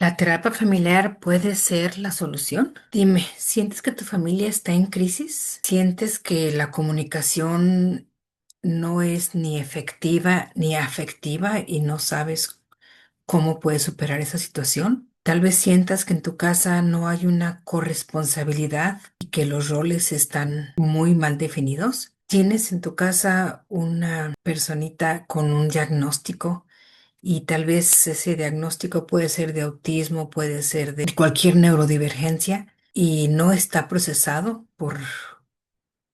¿La terapia familiar puede ser la solución? Dime, ¿sientes que tu familia está en crisis? ¿Sientes que la comunicación no es ni efectiva ni afectiva y no sabes cómo puedes superar esa situación? Tal vez sientas que en tu casa no hay una corresponsabilidad y que los roles están muy mal definidos. ¿Tienes en tu casa una personita con un diagnóstico? Y tal vez ese diagnóstico puede ser de autismo, puede ser de cualquier neurodivergencia y no está procesado por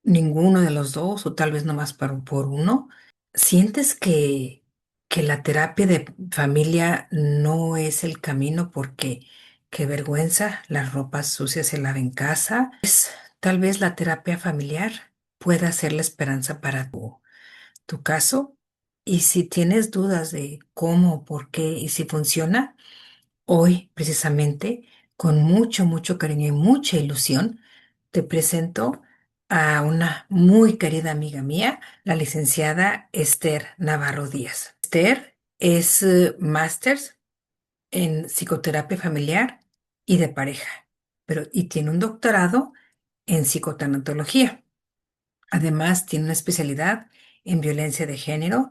ninguno de los dos o tal vez nomás por uno. ¿Sientes que la terapia de familia no es el camino porque qué vergüenza, las ropas sucias se lavan en casa? Tal vez la terapia familiar pueda ser la esperanza para tu caso. Y si tienes dudas de cómo, por qué y si funciona, hoy precisamente, con mucho, mucho cariño y mucha ilusión, te presento a una muy querida amiga mía, la licenciada Esther Navarro Díaz. Esther es máster en psicoterapia familiar y de pareja, y tiene un doctorado en psicotanatología. Además, tiene una especialidad en violencia de género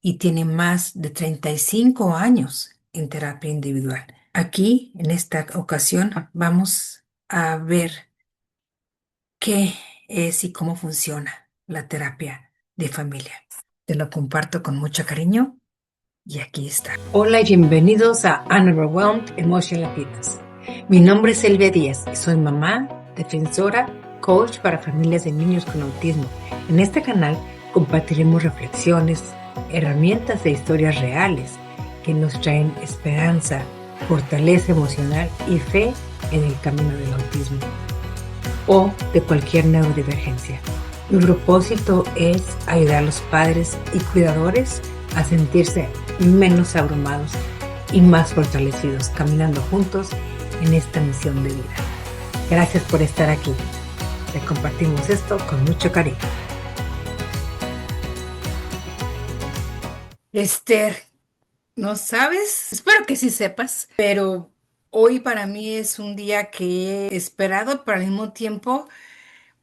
y tiene más de 35 años en terapia individual. Aquí, en esta ocasión, vamos a ver qué es y cómo funciona la terapia de familia. Te lo comparto con mucho cariño y aquí está. Hola y bienvenidos a Unrealmed Emotional Fitness. Mi nombre es Elvia Díaz y soy mamá, defensora, coach para familias de niños con autismo. En este canal compartiremos reflexiones, herramientas e historias reales que nos traen esperanza, fortaleza emocional y fe en el camino del autismo o de cualquier neurodivergencia. Mi propósito es ayudar a los padres y cuidadores a sentirse menos abrumados y más fortalecidos, caminando juntos en esta misión de vida. Gracias por estar aquí. Te compartimos esto con mucho cariño. Esther, ¿no sabes? Espero que sí sepas, pero hoy para mí es un día que he esperado, pero al mismo tiempo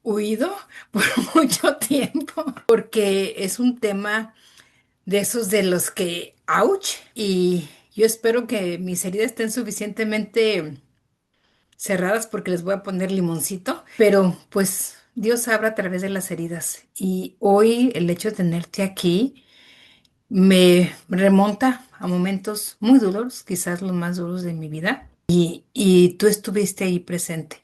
huido por mucho tiempo, porque es un tema de esos de los que, ouch, y yo espero que mis heridas estén suficientemente cerradas porque les voy a poner limoncito, pero pues Dios sabrá a través de las heridas. Y hoy el hecho de tenerte aquí me remonta a momentos muy duros, quizás los más duros de mi vida, y tú estuviste ahí presente.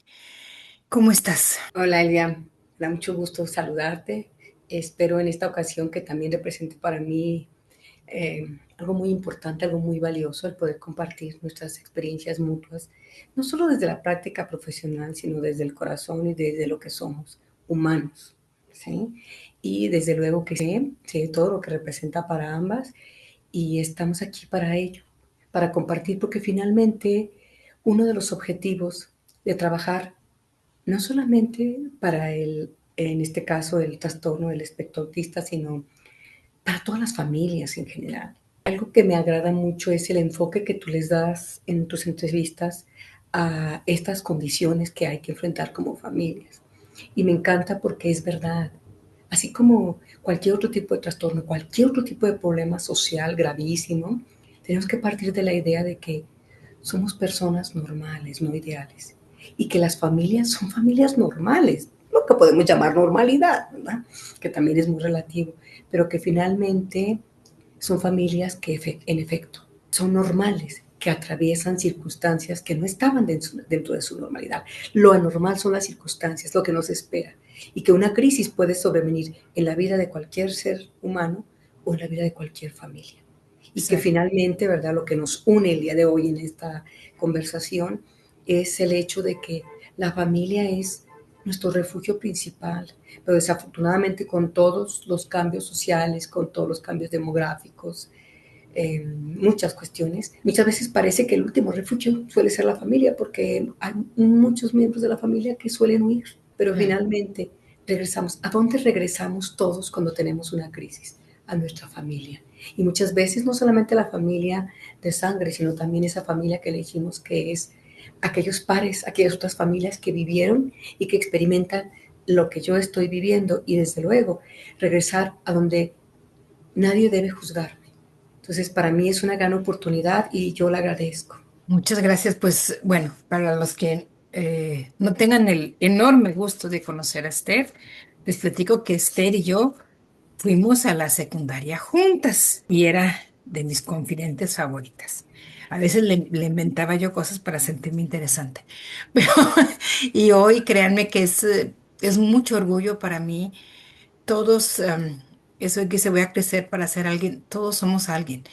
¿Cómo estás? Hola Elia, me da mucho gusto saludarte. Espero en esta ocasión que también represente para mí algo muy importante, algo muy valioso, el poder compartir nuestras experiencias mutuas, no solo desde la práctica profesional, sino desde el corazón y desde lo que somos, humanos, ¿sí? Y desde luego que sé todo lo que representa para ambas y estamos aquí para ello, para compartir, porque finalmente uno de los objetivos de trabajar no solamente para en este caso, el trastorno del espectro autista, sino para todas las familias en general. Algo que me agrada mucho es el enfoque que tú les das en tus entrevistas a estas condiciones que hay que enfrentar como familias. Y me encanta porque es verdad. Así como cualquier otro tipo de trastorno, cualquier otro tipo de problema social gravísimo, tenemos que partir de la idea de que somos personas normales, no ideales, y que las familias son familias normales, lo que podemos llamar normalidad, ¿verdad? Que también es muy relativo, pero que finalmente son familias que en efecto son normales, que atraviesan circunstancias que no estaban dentro de su normalidad. Lo anormal son las circunstancias, lo que nos espera, y que una crisis puede sobrevenir en la vida de cualquier ser humano o en la vida de cualquier familia. Y que Exacto. finalmente, ¿verdad? Lo que nos une el día de hoy en esta conversación es el hecho de que la familia es nuestro refugio principal, pero desafortunadamente con todos los cambios sociales, con todos los cambios demográficos, muchas cuestiones, muchas veces parece que el último refugio suele ser la familia, porque hay muchos miembros de la familia que suelen huir, pero Mm. finalmente regresamos. ¿A dónde regresamos todos cuando tenemos una crisis? A nuestra familia. Y muchas veces no solamente la familia de sangre, sino también esa familia que elegimos que es aquellos pares, aquellas otras familias que vivieron y que experimentan lo que yo estoy viviendo y desde luego regresar a donde nadie debe juzgarme. Entonces, para mí es una gran oportunidad y yo la agradezco. Muchas gracias. Pues bueno, para los que no tengan el enorme gusto de conocer a Esther, les platico que Esther y yo fuimos a la secundaria juntas y era de mis confidentes favoritas. A veces le inventaba yo cosas para sentirme interesante. Pero, y hoy créanme que es mucho orgullo para mí. Todos, eso de que se voy a crecer para ser alguien, todos somos alguien.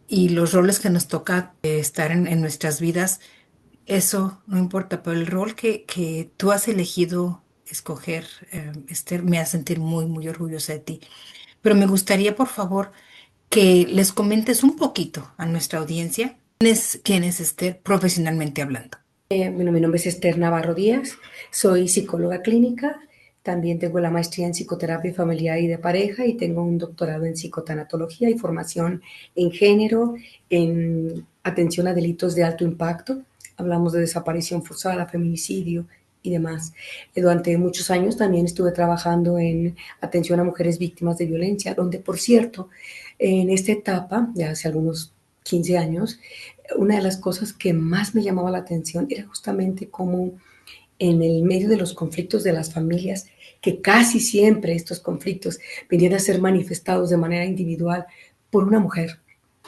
Y los roles que nos toca estar en nuestras vidas, eso no importa, pero el rol que tú has elegido escoger, Esther, me hace sentir muy, muy orgullosa de ti. Pero me gustaría, por favor, que les comentes un poquito a nuestra audiencia quién es Esther profesionalmente hablando. Bueno, mi nombre es Esther Navarro Díaz, soy psicóloga clínica, también tengo la maestría en psicoterapia familiar y de pareja y tengo un doctorado en psicotanatología y formación en género, en atención a delitos de alto impacto. Hablamos de desaparición forzada, feminicidio y demás. Durante muchos años también estuve trabajando en atención a mujeres víctimas de violencia, donde, por cierto, en esta etapa, ya hace algunos 15 años, una de las cosas que más me llamaba la atención era justamente cómo en el medio de los conflictos de las familias, que casi siempre estos conflictos venían a ser manifestados de manera individual por una mujer,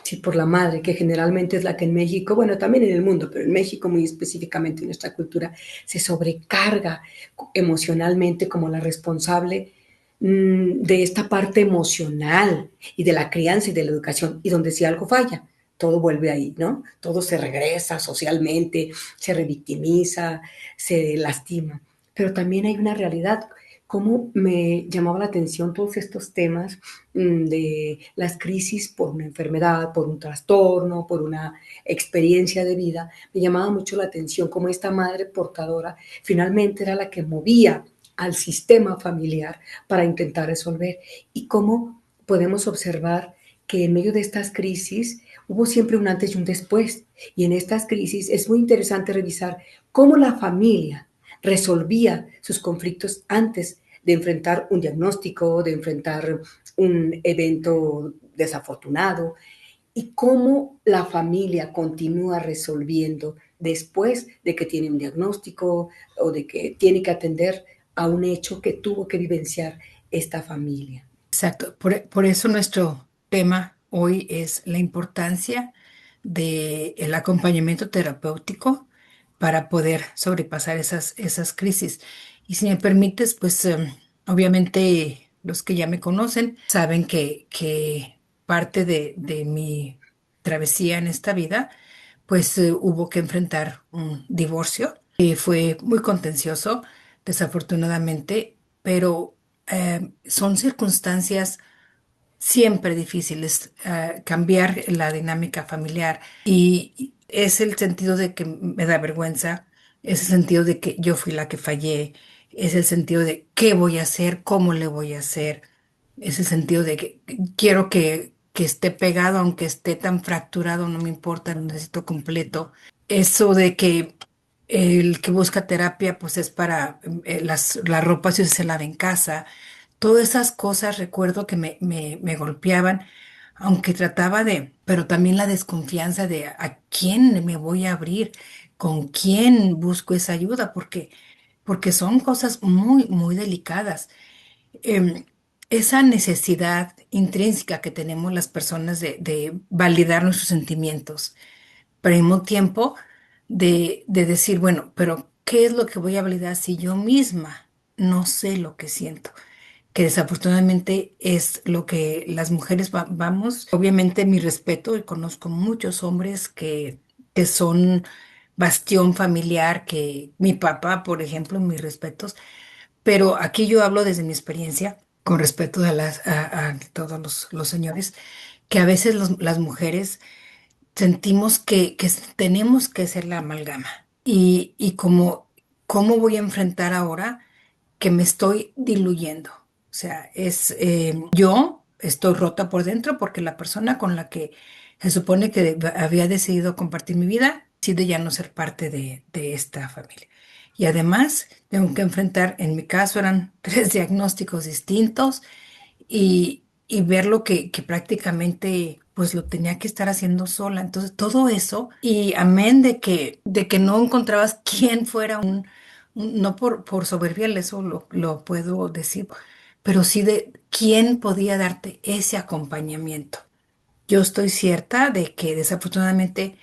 sí, por la madre, que generalmente es la que en México, bueno, también en el mundo, pero en México muy específicamente en nuestra cultura, se sobrecarga emocionalmente como la responsable de esta parte emocional y de la crianza y de la educación, y donde si algo falla, todo vuelve ahí, ¿no? Todo se regresa socialmente, se revictimiza, se lastima. Pero también hay una realidad, cómo me llamaba la atención todos estos temas de las crisis por una enfermedad, por un trastorno, por una experiencia de vida, me llamaba mucho la atención cómo esta madre portadora finalmente era la que movía al sistema familiar para intentar resolver y cómo podemos observar que en medio de estas crisis hubo siempre un antes y un después. Y en estas crisis es muy interesante revisar cómo la familia resolvía sus conflictos antes de enfrentar un diagnóstico, de enfrentar un evento desafortunado, y cómo la familia continúa resolviendo después de que tiene un diagnóstico o de que tiene que atender a un hecho que tuvo que vivenciar esta familia. Exacto. Por eso nuestro tema hoy es la importancia del acompañamiento terapéutico para poder sobrepasar esas crisis. Y si me permites, pues obviamente los que ya me conocen saben que parte de mi travesía en esta vida, pues hubo que enfrentar un divorcio. Y fue muy contencioso, desafortunadamente, pero son circunstancias siempre difíciles, cambiar la dinámica familiar y es el sentido de que me da vergüenza, es el sentido de que yo fui la que fallé, es el sentido de qué voy a hacer, cómo le voy a hacer, es el sentido de que quiero que esté pegado, aunque esté tan fracturado, no me importa, lo necesito completo. Eso de que el que busca terapia, pues es para la ropa si se lava en casa. Todas esas cosas recuerdo que me golpeaban, aunque trataba pero también la desconfianza de a quién me voy a abrir, con quién busco esa ayuda, porque son cosas muy, muy delicadas. Em, esa necesidad intrínseca que tenemos las personas de validar nuestros sentimientos, pero al mismo tiempo de decir, bueno, pero ¿qué es lo que voy a validar si yo misma no sé lo que siento? Que desafortunadamente es lo que las mujeres vamos. Obviamente mi respeto y conozco muchos hombres que son bastión familiar, que mi papá, por ejemplo, mis respetos, pero aquí yo hablo desde mi experiencia, con respeto a todos los señores, que a veces las mujeres sentimos que tenemos que ser la amalgama. Y como, ¿cómo voy a enfrentar ahora que me estoy diluyendo? O sea, yo, estoy rota por dentro porque la persona con la que se supone que había decidido compartir mi vida decide ya no ser parte de esta familia. Y además tengo que enfrentar, en mi caso eran tres diagnósticos distintos y ver lo que prácticamente pues lo tenía que estar haciendo sola. Entonces todo eso y amén de que no encontrabas quién fuera no por soberbia, eso lo puedo decir, pero sí de quién podía darte ese acompañamiento. Yo estoy cierta de que desafortunadamente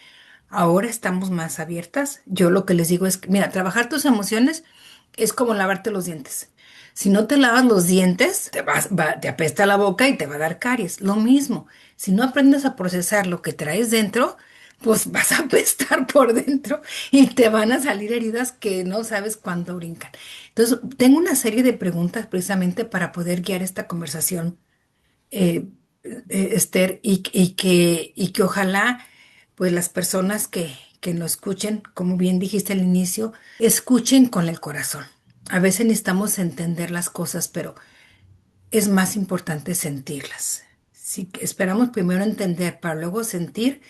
ahora estamos más abiertas. Yo lo que les digo es que, mira, trabajar tus emociones es como lavarte los dientes. Si no te lavas los dientes, te apesta la boca y te va a dar caries. Lo mismo, si no aprendes a procesar lo que traes dentro, pues vas a apestar por dentro y te van a salir heridas que no sabes cuándo brincan. Entonces, tengo una serie de preguntas precisamente para poder guiar esta conversación, eh, Esther, y que ojalá pues las personas que nos escuchen, como bien dijiste al inicio, escuchen con el corazón. A veces necesitamos entender las cosas, pero es más importante sentirlas. Si esperamos primero entender para luego sentir,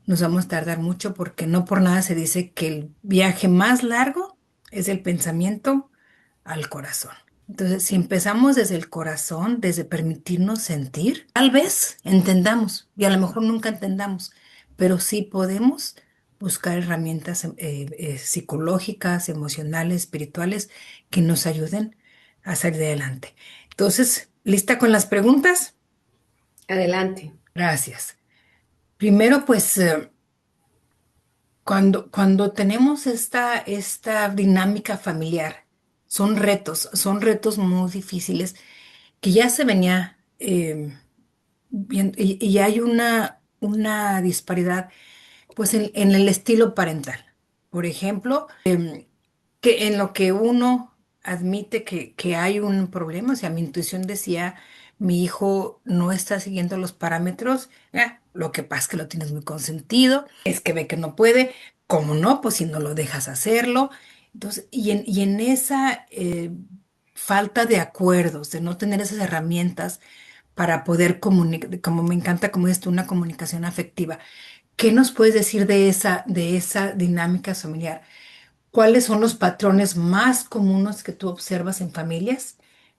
nos vamos a tardar mucho porque no por nada se dice que el viaje más largo es el pensamiento al corazón. Entonces, si empezamos desde el corazón, desde permitirnos sentir, tal vez entendamos y a lo mejor nunca entendamos, pero sí podemos buscar herramientas psicológicas, emocionales, espirituales que nos ayuden a salir adelante. Entonces, ¿lista con las preguntas? Adelante. Gracias. Primero, pues, cuando tenemos esta dinámica familiar, son retos muy difíciles que ya se venía y hay una disparidad pues en el estilo parental. Por ejemplo, que en lo que uno admite que hay un problema, o sea, mi intuición decía, mi hijo no está siguiendo los parámetros, lo que pasa es que lo tienes muy consentido, es que ve que no puede, ¿cómo no? Pues si no lo dejas hacerlo. Entonces, y en esa falta de acuerdos, de no tener esas herramientas para poder comunicar, como me encanta como esto, una comunicación afectiva. ¿Qué nos puedes decir de esa dinámica familiar? ¿Cuáles son los patrones más comunes que tú observas en familias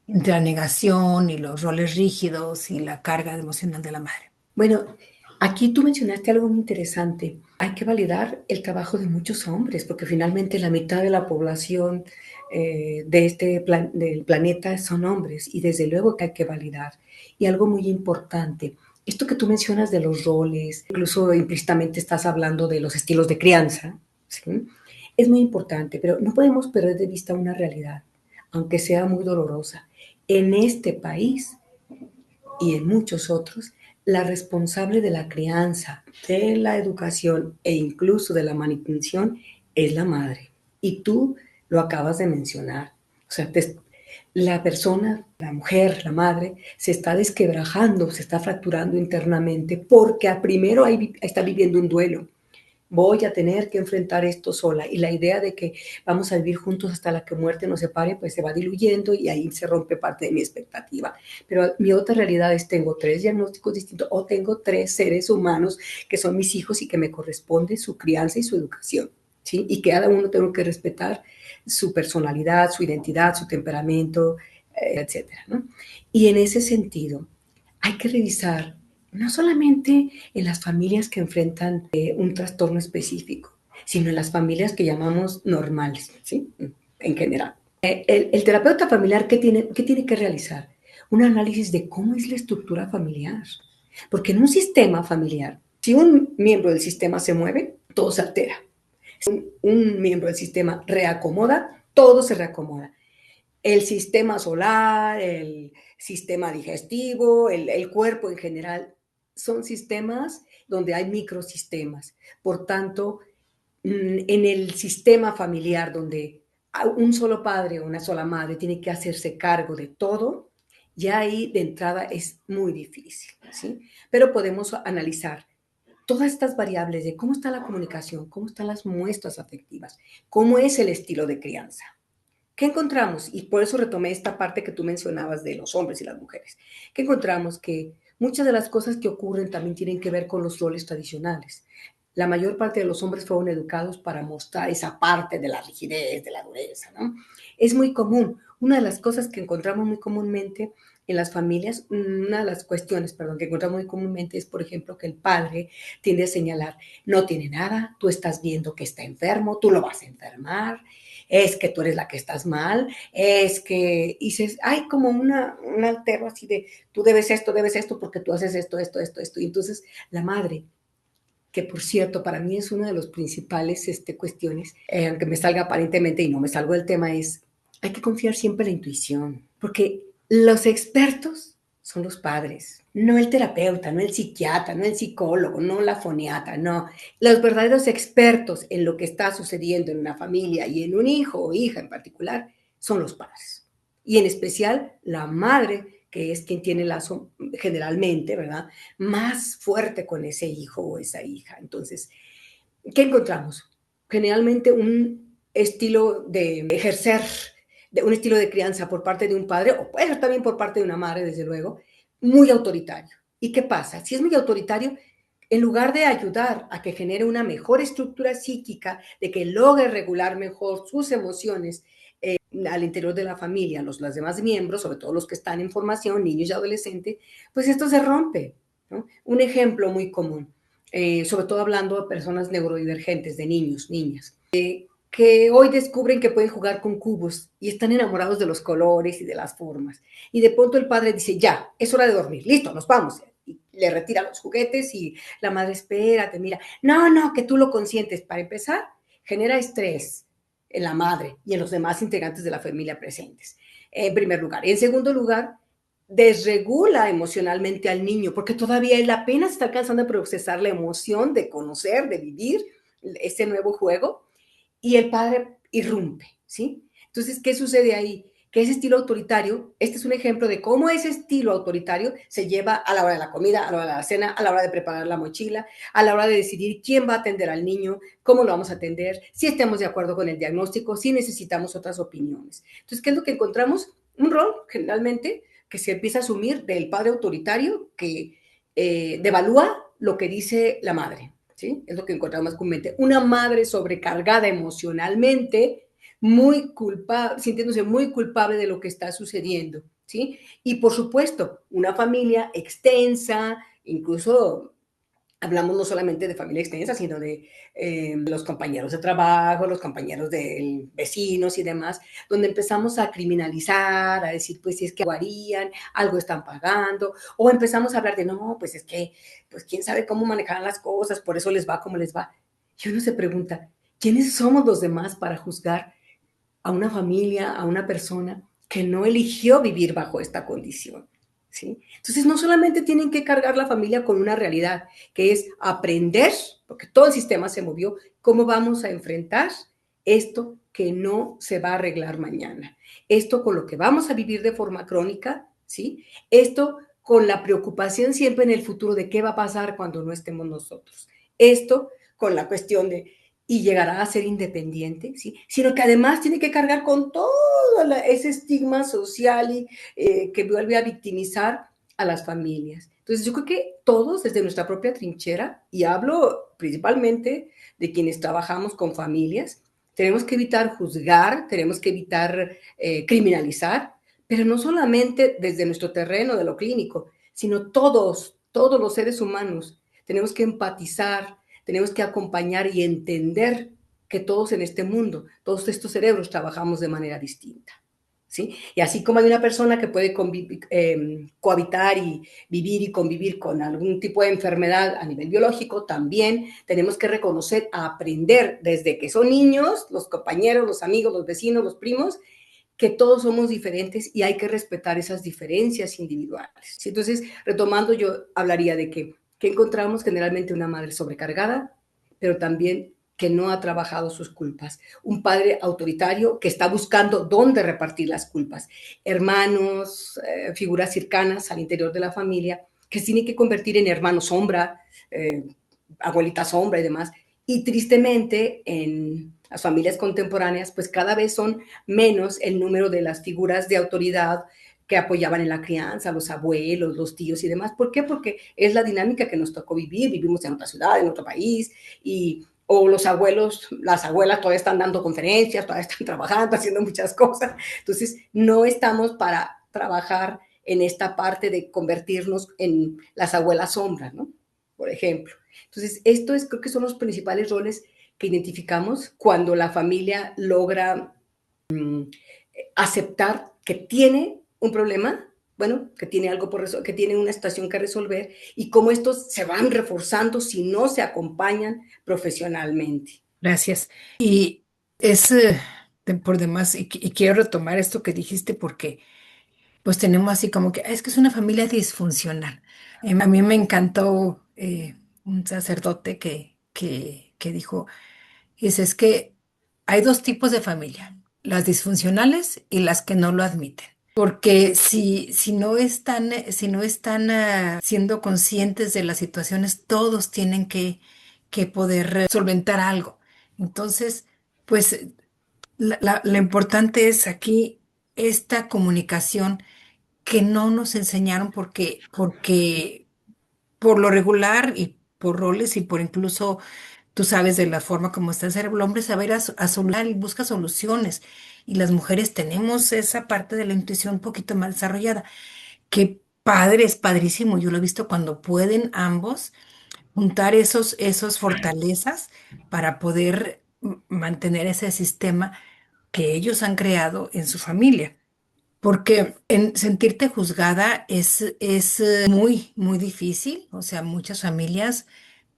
entre la negación y los roles rígidos y la carga emocional de la madre? Bueno, aquí tú mencionaste algo muy interesante. Hay que validar el trabajo de muchos hombres, porque finalmente la mitad de la población del planeta son hombres, y desde luego que hay que validar. Y algo muy importante, esto que tú mencionas de los roles, incluso implícitamente estás hablando de los estilos de crianza, ¿sí? Es muy importante, pero no podemos perder de vista una realidad, aunque sea muy dolorosa. En este país y en muchos otros, la responsable de la crianza, de la educación e incluso de la manutención es la madre. Y tú lo acabas de mencionar. O sea, la persona, la mujer, la madre, se está desquebrajando, se está fracturando internamente porque primero está viviendo un duelo. Voy a tener que enfrentar esto sola. Y la idea de que vamos a vivir juntos hasta la que muerte nos separe, pues se va diluyendo y ahí se rompe parte de mi expectativa. Pero mi otra realidad es, tengo tres diagnósticos distintos o tengo tres seres humanos que son mis hijos y que me corresponde su crianza y su educación, ¿sí? Y que cada uno tengo que respetar su personalidad, su identidad, su temperamento, etcétera, ¿no? Y en ese sentido, hay que revisar no solamente en las familias que enfrentan un trastorno específico, sino en las familias que llamamos normales, ¿sí? En general. El terapeuta familiar, ¿qué tiene que realizar? Un análisis de cómo es la estructura familiar. Porque en un sistema familiar, si un miembro del sistema se mueve, todo se altera. Si un miembro del sistema reacomoda, todo se reacomoda. El sistema solar, el sistema digestivo, el cuerpo en general, son sistemas donde hay microsistemas. Por tanto, en el sistema familiar donde un solo padre o una sola madre tiene que hacerse cargo de todo, ya ahí de entrada es muy difícil, ¿sí? Pero podemos analizar todas estas variables de cómo está la comunicación, cómo están las muestras afectivas, cómo es el estilo de crianza. ¿Qué encontramos? Y por eso retomé esta parte que tú mencionabas de los hombres y las mujeres. ¿Qué encontramos? Que muchas de las cosas que ocurren también tienen que ver con los roles tradicionales. La mayor parte de los hombres fueron educados para mostrar esa parte de la rigidez, de la dureza, ¿no? Es muy común. Una de las cosas que encontramos muy comúnmente en las familias, una de las cuestiones, perdón, que encontramos muy comúnmente es, por ejemplo, que el padre tiende a señalar, no tiene nada, tú estás viendo que está enfermo, tú lo vas a enfermar, es que tú eres la que estás mal, es que, y hay como un altero así de, tú debes esto, porque tú haces esto, y entonces la madre, que por cierto, para mí es una de las principales cuestiones, aunque me salga aparentemente y no me salgo del tema, es, hay que confiar siempre en la intuición, porque los expertos son los padres, no el terapeuta, no el psiquiatra, no el psicólogo, no la foniatra, no. Los verdaderos expertos en lo que está sucediendo en una familia y en un hijo o hija en particular son los padres. Y en especial la madre, que es quien tiene lazo generalmente, ¿verdad? Más fuerte con ese hijo o esa hija. Entonces, ¿qué encontramos? Generalmente un estilo de ejercer, de un estilo de crianza por parte de un padre, o puede ser también por parte de una madre, desde luego, muy autoritario. ¿Y qué pasa? Si es muy autoritario, en lugar de ayudar a que genere una mejor estructura psíquica, de que logre regular mejor sus emociones al interior de la familia, los demás miembros, sobre todo los que están en formación, niños y adolescentes, pues esto se rompe, ¿no? Un ejemplo muy común, sobre todo hablando de personas neurodivergentes, de niños, niñas, que hoy descubren que pueden jugar con cubos y están enamorados de los colores y de las formas. Y de pronto el padre dice, ya, es hora de dormir, listo, nos vamos. Y le retira los juguetes y la madre, espérate, mira, no, no, que tú lo consientes. Para empezar, genera estrés en la madre y en los demás integrantes de la familia presentes, en primer lugar. Y en segundo lugar, desregula emocionalmente al niño, porque todavía él apenas está alcanzando a procesar la emoción de conocer, de vivir este nuevo juego, y el padre irrumpe, ¿sí? Entonces, ¿qué sucede ahí? Que ese estilo autoritario, este es un ejemplo de cómo ese estilo autoritario se lleva a la hora de la comida, a la hora de la cena, a la hora de preparar la mochila, a la hora de decidir quién va a atender al niño, cómo lo vamos a atender, si estamos de acuerdo con el diagnóstico, si necesitamos otras opiniones. Entonces, ¿qué es lo que encontramos? Un rol, generalmente, que se empieza a asumir del padre autoritario que devalúa lo que dice la madre. ¿Sí? Es lo que encontramos más comúnmente. Una madre sobrecargada emocionalmente, muy culpable, sintiéndose muy culpable de lo que está sucediendo, ¿sí? Y por supuesto, una familia extensa, incluso hablamos no solamente de familia extensa, sino de los compañeros de trabajo, los compañeros de vecinos y demás, donde empezamos a criminalizar, a decir, pues si es que algo harían, algo están pagando, o empezamos a hablar de, no, pues es que, pues quién sabe cómo manejar las cosas, por eso les va como les va. Y uno se pregunta, ¿quiénes somos los demás para juzgar a una familia, a una persona que no eligió vivir bajo esta condición? ¿Sí? Entonces, no solamente tienen que cargar la familia con una realidad, que es aprender, porque todo el sistema se movió, cómo vamos a enfrentar esto que no se va a arreglar mañana, esto con lo que vamos a vivir de forma crónica, ¿sí? Esto con la preocupación siempre en el futuro de qué va a pasar cuando no estemos nosotros, esto con la cuestión de y llegará a ser independiente, ¿sí? Sino que además tiene que cargar con todo ese estigma social y que vuelve a victimizar a las familias. Entonces yo creo que todos desde nuestra propia trinchera, y hablo principalmente de quienes trabajamos con familias, tenemos que evitar juzgar, tenemos que evitar criminalizar, pero no solamente desde nuestro terreno de lo clínico, sino todos los seres humanos. Tenemos que empatizar, tenemos que acompañar y entender que todos en este mundo, todos estos cerebros trabajamos de manera distinta. ¿Sí? Y así como hay una persona que puede cohabitar y vivir y convivir con algún tipo de enfermedad a nivel biológico, también tenemos que reconocer, aprender desde que son niños, los compañeros, los amigos, los vecinos, los primos, que todos somos diferentes y hay que respetar esas diferencias individuales. ¿Sí? Entonces, retomando, yo hablaría de que encontramos generalmente una madre sobrecargada, pero también que no ha trabajado sus culpas. Un padre autoritario que está buscando dónde repartir las culpas. Hermanos, figuras cercanas al interior de la familia, que se tienen que convertir en hermanos sombra, abuelita sombra y demás. Y tristemente, las familias contemporáneas, pues cada vez son menos el número de las figuras de autoridad que apoyaban en la crianza, los abuelos, los tíos y demás. ¿Por qué? Porque es la dinámica que nos tocó vivir, vivimos en otra ciudad, en otro país, y o los abuelos, las abuelas todavía están dando conferencias, todavía están trabajando, haciendo muchas cosas. Entonces, no estamos para trabajar en esta parte de convertirnos en las abuelas sombras, ¿no? Por ejemplo. Entonces, esto es, creo que son los principales roles que identificamos cuando la familia logra aceptar que tiene un problema, bueno, que tiene algo por resolver, que tiene una situación que resolver y cómo estos se van reforzando si no se acompañan profesionalmente. Gracias. Y es por demás, y quiero retomar esto que dijiste porque pues tenemos así como que, "Ah, es que es una familia disfuncional". A mí me encantó un sacerdote que dijo, dice, es que hay dos tipos de familia, las disfuncionales y las que no lo admiten. Porque si no están siendo conscientes de las situaciones, todos tienen que poder solventar algo. Entonces, pues lo importante es aquí esta comunicación que no nos enseñaron porque por lo regular y por roles y por incluso, tú sabes, de la forma como está el cerebro, el hombre sabe ir a solucionar y busca soluciones. Y las mujeres tenemos esa parte de la intuición un poquito más desarrollada. Qué padre, es padrísimo. Yo lo he visto cuando pueden ambos juntar esos fortalezas para poder mantener ese sistema que ellos han creado en su familia. Porque en sentirte juzgada es muy, muy difícil. O sea, muchas familias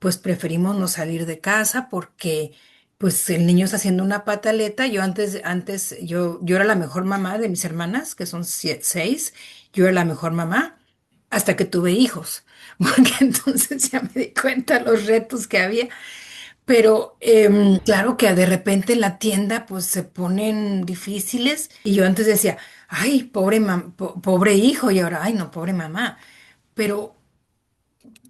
pues preferimos no salir de casa porque pues el niño está haciendo una pataleta. Yo era la mejor mamá de mis hermanas, que son seis. Yo era la mejor mamá hasta que tuve hijos, porque entonces ya me di cuenta los retos que había. Pero claro que de repente en la tienda pues se ponen difíciles y yo antes decía, ay, pobre hijo y ahora, ay, no, pobre mamá. Pero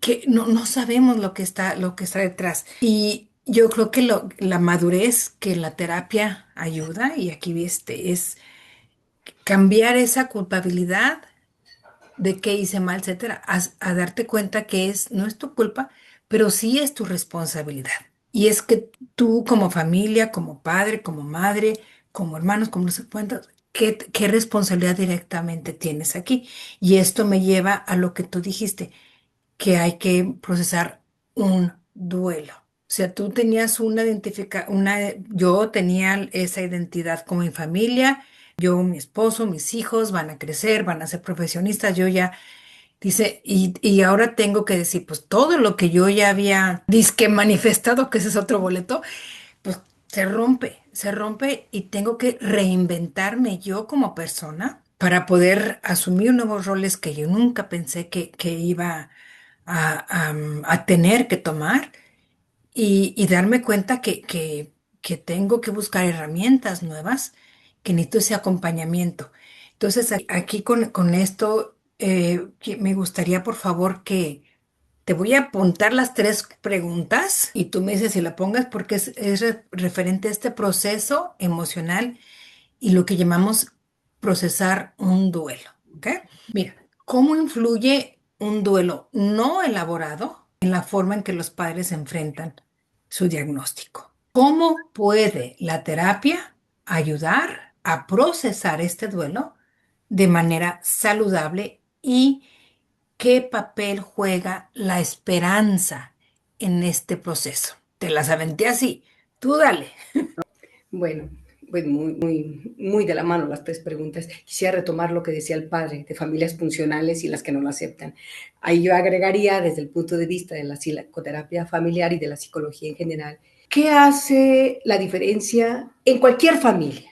que no sabemos lo que está detrás. Y yo creo que la madurez que la terapia ayuda, y aquí viste, es cambiar esa culpabilidad de qué hice mal, etcétera, a darte cuenta que no es tu culpa, pero sí es tu responsabilidad. Y es que tú como familia, como padre, como madre, como hermanos, como no sé cuántos, qué responsabilidad directamente tienes aquí. Y esto me lleva a lo que tú dijiste, que hay que procesar un duelo. O sea, tú tenías yo tenía esa identidad como mi familia, yo, mi esposo, mis hijos van a crecer, van a ser profesionistas, yo ya, dice, y ahora tengo que decir, pues todo lo que yo ya había disque manifestado, que ese es otro boleto, pues se rompe y tengo que reinventarme yo como persona para poder asumir nuevos roles que yo nunca pensé que iba a tener que tomar y darme cuenta que tengo que buscar herramientas nuevas, que necesito ese acompañamiento. Entonces, aquí con esto, que me gustaría, por favor, que te voy a apuntar las tres preguntas y tú me dices si la pongas porque es referente a este proceso emocional y lo que llamamos procesar un duelo. ¿Ok? Mira, ¿cómo influye un duelo no elaborado en la forma en que los padres enfrentan su diagnóstico? ¿Cómo puede la terapia ayudar a procesar este duelo de manera saludable y qué papel juega la esperanza en este proceso? Te las aventé así. Tú dale. Bueno, pues muy de la mano las tres preguntas. Quisiera retomar lo que decía el padre de familias funcionales y las que no lo aceptan. Ahí yo agregaría desde el punto de vista de la psicoterapia familiar y de la psicología en general, ¿qué hace la diferencia en cualquier familia?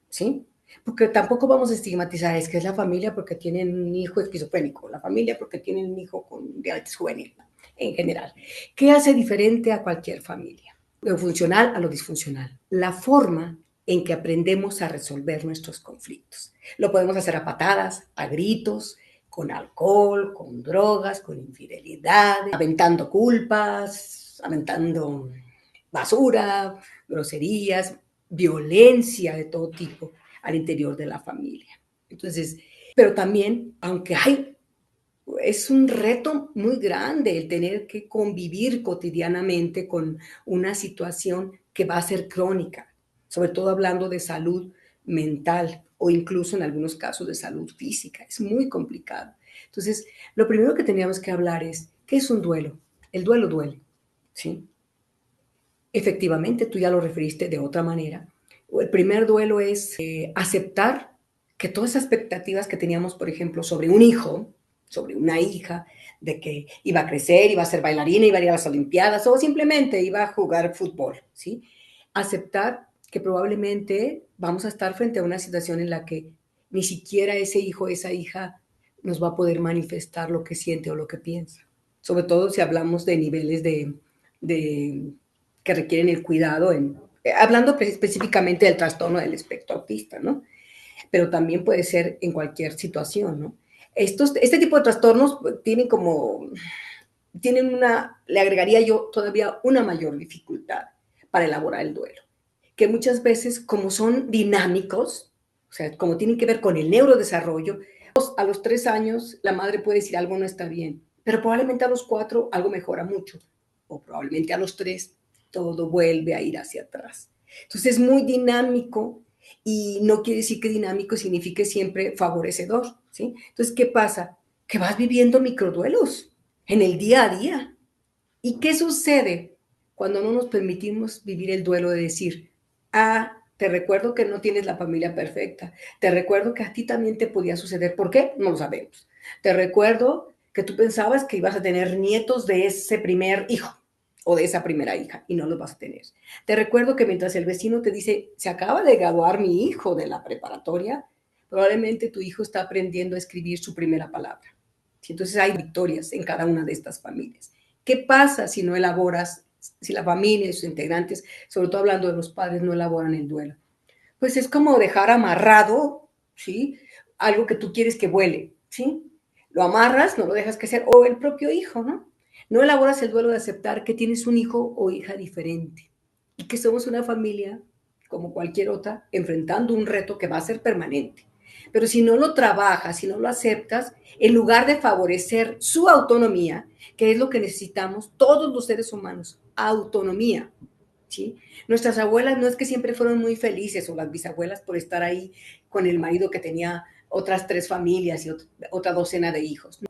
¿Sí? Porque tampoco vamos a estigmatizar, es que es la familia porque tienen un hijo esquizofrénico, la familia porque tienen un hijo con diabetes juvenil, en general. ¿Qué hace diferente a cualquier familia? Lo funcional a lo disfuncional. La forma en que aprendemos a resolver nuestros conflictos. Lo podemos hacer a patadas, a gritos, con alcohol, con drogas, con infidelidad, aventando culpas, aventando basura, groserías, violencia de todo tipo al interior de la familia. Entonces, pero también, aunque es un reto muy grande el tener que convivir cotidianamente con una situación que va a ser crónica, sobre todo hablando de salud mental o incluso en algunos casos de salud física. Es muy complicado. Entonces, lo primero que teníamos que hablar es, ¿qué es un duelo? El duelo duele, ¿sí? Efectivamente, tú ya lo referiste de otra manera. El primer duelo es aceptar que todas esas expectativas que teníamos, por ejemplo, sobre un hijo, sobre una hija, de que iba a crecer, iba a ser bailarina, iba a ir a las Olimpiadas o simplemente iba a jugar fútbol, ¿sí? Aceptar que probablemente vamos a estar frente a una situación en la que ni siquiera ese hijo, esa hija nos va a poder manifestar lo que siente o lo que piensa. Sobre todo si hablamos de niveles de que requieren el cuidado, hablando específicamente del trastorno del espectro autista, ¿no? Pero también puede ser en cualquier situación, ¿no? Este tipo de trastornos tienen le agregaría yo todavía una mayor dificultad para elaborar el duelo, que muchas veces como son dinámicos, o sea, como tienen que ver con el neurodesarrollo, a los 3 años la madre puede decir algo no está bien, pero probablemente a los 4 algo mejora mucho, o probablemente a los 3 todo vuelve a ir hacia atrás. Entonces es muy dinámico y no quiere decir que dinámico signifique siempre favorecedor, ¿sí? Entonces, ¿qué pasa? Que vas viviendo microduelos en el día a día. ¿Y qué sucede cuando no nos permitimos vivir el duelo de decir, te recuerdo que no tienes la familia perfecta, te recuerdo que a ti también te podía suceder? ¿Por qué? No lo sabemos. Te recuerdo que tú pensabas que ibas a tener nietos de ese primer hijo o de esa primera hija y no los vas a tener. Te recuerdo que mientras el vecino te dice, se acaba de graduar mi hijo de la preparatoria, probablemente tu hijo está aprendiendo a escribir su primera palabra. Entonces hay victorias en cada una de estas familias. ¿Qué pasa si no elaboras, si la familia y sus integrantes, sobre todo hablando de los padres, no elaboran el duelo? Pues es como dejar amarrado, ¿sí? Algo que tú quieres que vuele, ¿sí? Lo amarras, no lo dejas crecer, o el propio hijo, ¿no? No elaboras el duelo de aceptar que tienes un hijo o hija diferente y que somos una familia como cualquier otra, enfrentando un reto que va a ser permanente. Pero si no lo trabajas, si no lo aceptas, en lugar de favorecer su autonomía, que es lo que necesitamos todos los seres humanos, autonomía, ¿sí? Nuestras abuelas no es que siempre fueron muy felices, o las bisabuelas, por estar ahí con el marido que tenía otras 3 familias y otra docena de hijos.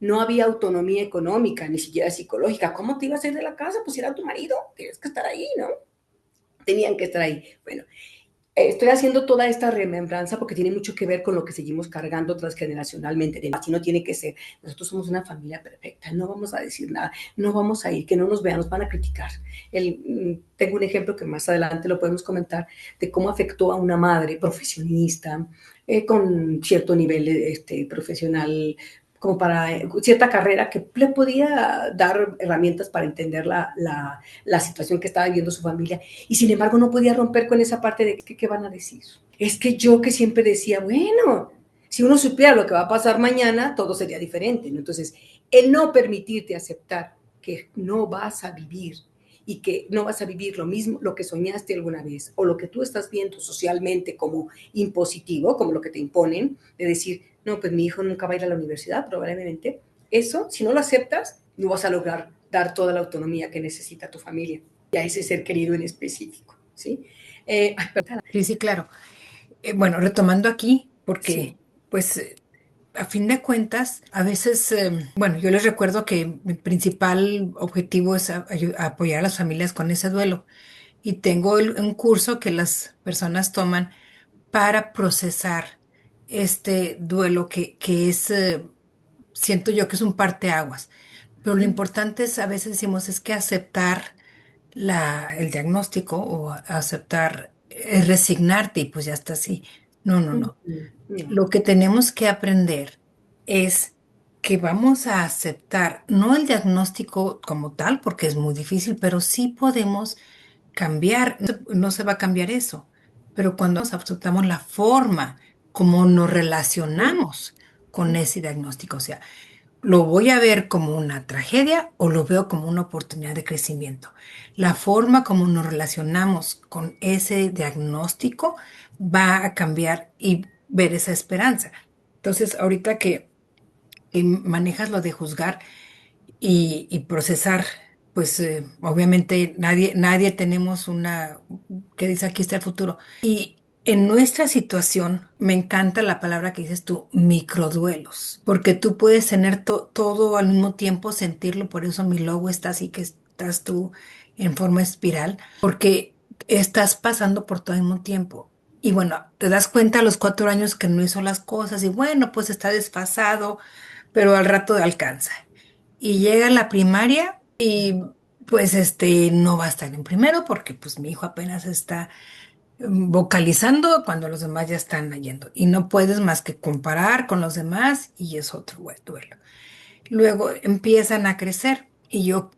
No había autonomía económica, ni siquiera psicológica. ¿Cómo te ibas a ir de la casa? Pues era tu marido, tienes que estar ahí, ¿no? Tenían que estar ahí. Bueno, estoy haciendo toda esta remembranza porque tiene mucho que ver con lo que seguimos cargando transgeneracionalmente. Así no tiene que ser. Nosotros somos una familia perfecta, no vamos a decir nada, no vamos a ir, que no nos vean, nos van a criticar. Tengo un ejemplo que más adelante lo podemos comentar de cómo afectó a una madre profesionista, con cierto nivel profesional, como para cierta carrera que le podía dar herramientas para entender la situación que estaba viviendo su familia y sin embargo no podía romper con esa parte de ¿qué van a decir? Es que yo que siempre decía, bueno, si uno supiera lo que va a pasar mañana, todo sería diferente, ¿no? Entonces, el no permitirte aceptar que no vas a vivir y que no vas a vivir lo mismo, lo que soñaste alguna vez o lo que tú estás viendo socialmente como impositivo, como lo que te imponen, de decir, no, pues mi hijo nunca va a ir a la universidad, probablemente. Eso, si no lo aceptas, no vas a lograr dar toda la autonomía que necesita tu familia y a ese ser querido en específico, ¿sí? Sí, sí, claro. Bueno, retomando aquí, Sí. porque pues a fin de cuentas, a veces, bueno, yo les recuerdo que mi principal objetivo es apoyar a las familias con ese duelo y tengo un curso que las personas toman para procesar este duelo que es, siento yo que es un parteaguas, pero lo importante es, a veces decimos, es que aceptar el diagnóstico o aceptar, resignarte y pues ya está así. No, no, no. No. Lo que tenemos que aprender es que vamos a aceptar, no el diagnóstico como tal, porque es muy difícil, pero sí podemos cambiar, no se va a cambiar eso, pero cuando aceptamos la forma como nos relacionamos con ese diagnóstico, o sea, ¿Lo voy a ver como una tragedia o lo veo como una oportunidad de crecimiento? La forma como nos relacionamos con ese diagnóstico va a cambiar y ver esa esperanza. Entonces, ahorita que manejas lo de juzgar y procesar, pues obviamente nadie tenemos una que dice aquí está el futuro. Y en nuestra situación, me encanta la palabra que dices tú, microduelos, porque tú puedes tener todo al mismo tiempo, sentirlo, por eso mi logo está así, que estás tú en forma espiral, porque estás pasando por todo al mismo tiempo. Y bueno, te das cuenta a los 4 años que no hizo las cosas y bueno, pues está desfasado, pero al rato alcanza. Y llega la primaria y pues no va a estar en primero porque pues mi hijo apenas está vocalizando cuando los demás ya están yendo. Y no puedes más que comparar con los demás y es otro duelo. Luego empiezan a crecer y yo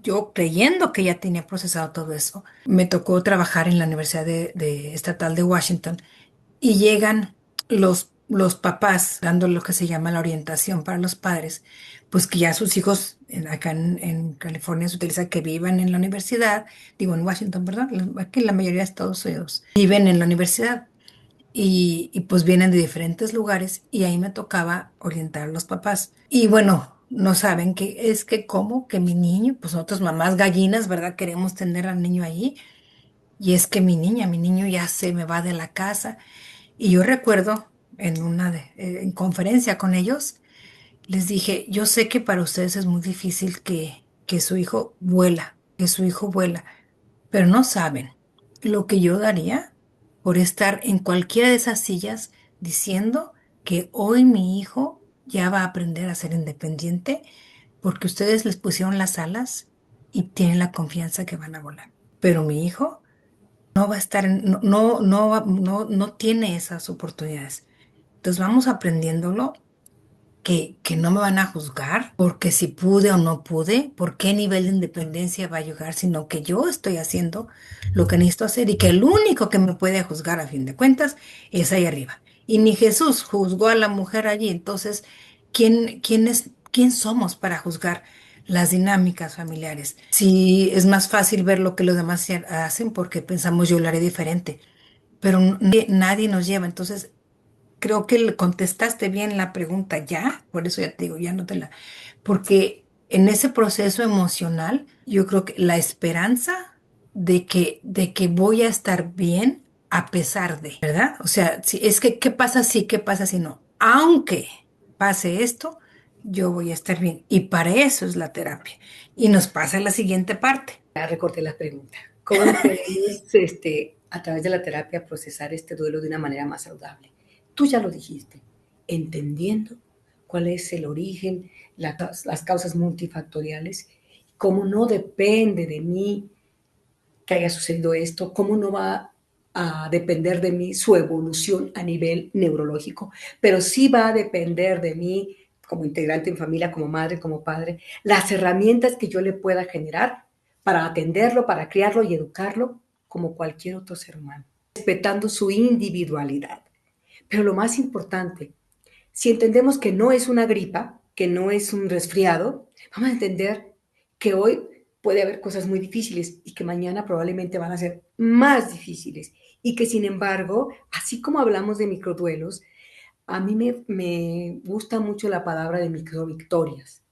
yo creyendo que ya tenía procesado todo eso, me tocó trabajar en la Universidad Estatal de Washington y llegan los papás dando lo que se llama la orientación para los padres, pues que ya sus hijos acá en California se utiliza que vivan en la universidad, digo en Washington, ¿verdad? Aquí la mayoría de Estados Unidos viven en la universidad y pues vienen de diferentes lugares y ahí me tocaba orientar a los papás. Y bueno, no saben que es que como que mi niño, pues nosotros mamás gallinas, ¿verdad? Queremos tener al niño ahí. Y es que mi niño ya se me va de la casa. Y yo recuerdo en conferencia con ellos, les dije, yo sé que para ustedes es muy difícil que su hijo vuela, que su hijo vuela, pero no saben lo que yo daría por estar en cualquiera de esas sillas diciendo que hoy mi hijo ya va a aprender a ser independiente porque ustedes les pusieron las alas y tienen la confianza que van a volar. Pero mi hijo no va a estar, no tiene esas oportunidades. Entonces vamos aprendiéndolo que no me van a juzgar porque si pude o no pude, por qué nivel de independencia va a llegar, sino que yo estoy haciendo lo que necesito hacer y que el único que me puede juzgar a fin de cuentas es ahí arriba. Y ni Jesús juzgó a la mujer allí, entonces, quién somos para juzgar las dinámicas familiares? Si es más fácil ver lo que los demás hacen porque pensamos yo lo haré diferente, pero nadie nos lleva, entonces creo que le contestaste bien la pregunta ya, por eso ya te digo, ya no te la, porque en ese proceso emocional, yo creo que la esperanza de que voy a estar bien a pesar de, ¿verdad? O sea, si es que, ¿qué pasa si, qué pasa si no? Aunque pase esto, yo voy a estar bien. Y para eso es la terapia. Y nos pasa la siguiente parte. Ya recorté la pregunta. ¿Cómo podemos, a través de la terapia, procesar este duelo de una manera más saludable? Tú ya lo dijiste, entendiendo cuál es el origen, las causas multifactoriales, cómo no depende de mí que haya sucedido esto, cómo no va a depender de mí su evolución a nivel neurológico, pero sí va a depender de mí como integrante en familia, como madre, como padre, las herramientas que yo le pueda generar para atenderlo, para criarlo y educarlo como cualquier otro ser humano, respetando su individualidad. Pero lo más importante, si entendemos que no es una gripa, que no es un resfriado, vamos a entender que hoy puede haber cosas muy difíciles y que mañana probablemente van a ser más difíciles. Y que sin embargo, así como hablamos de microduelos, a mí me gusta mucho la palabra de microvictorias,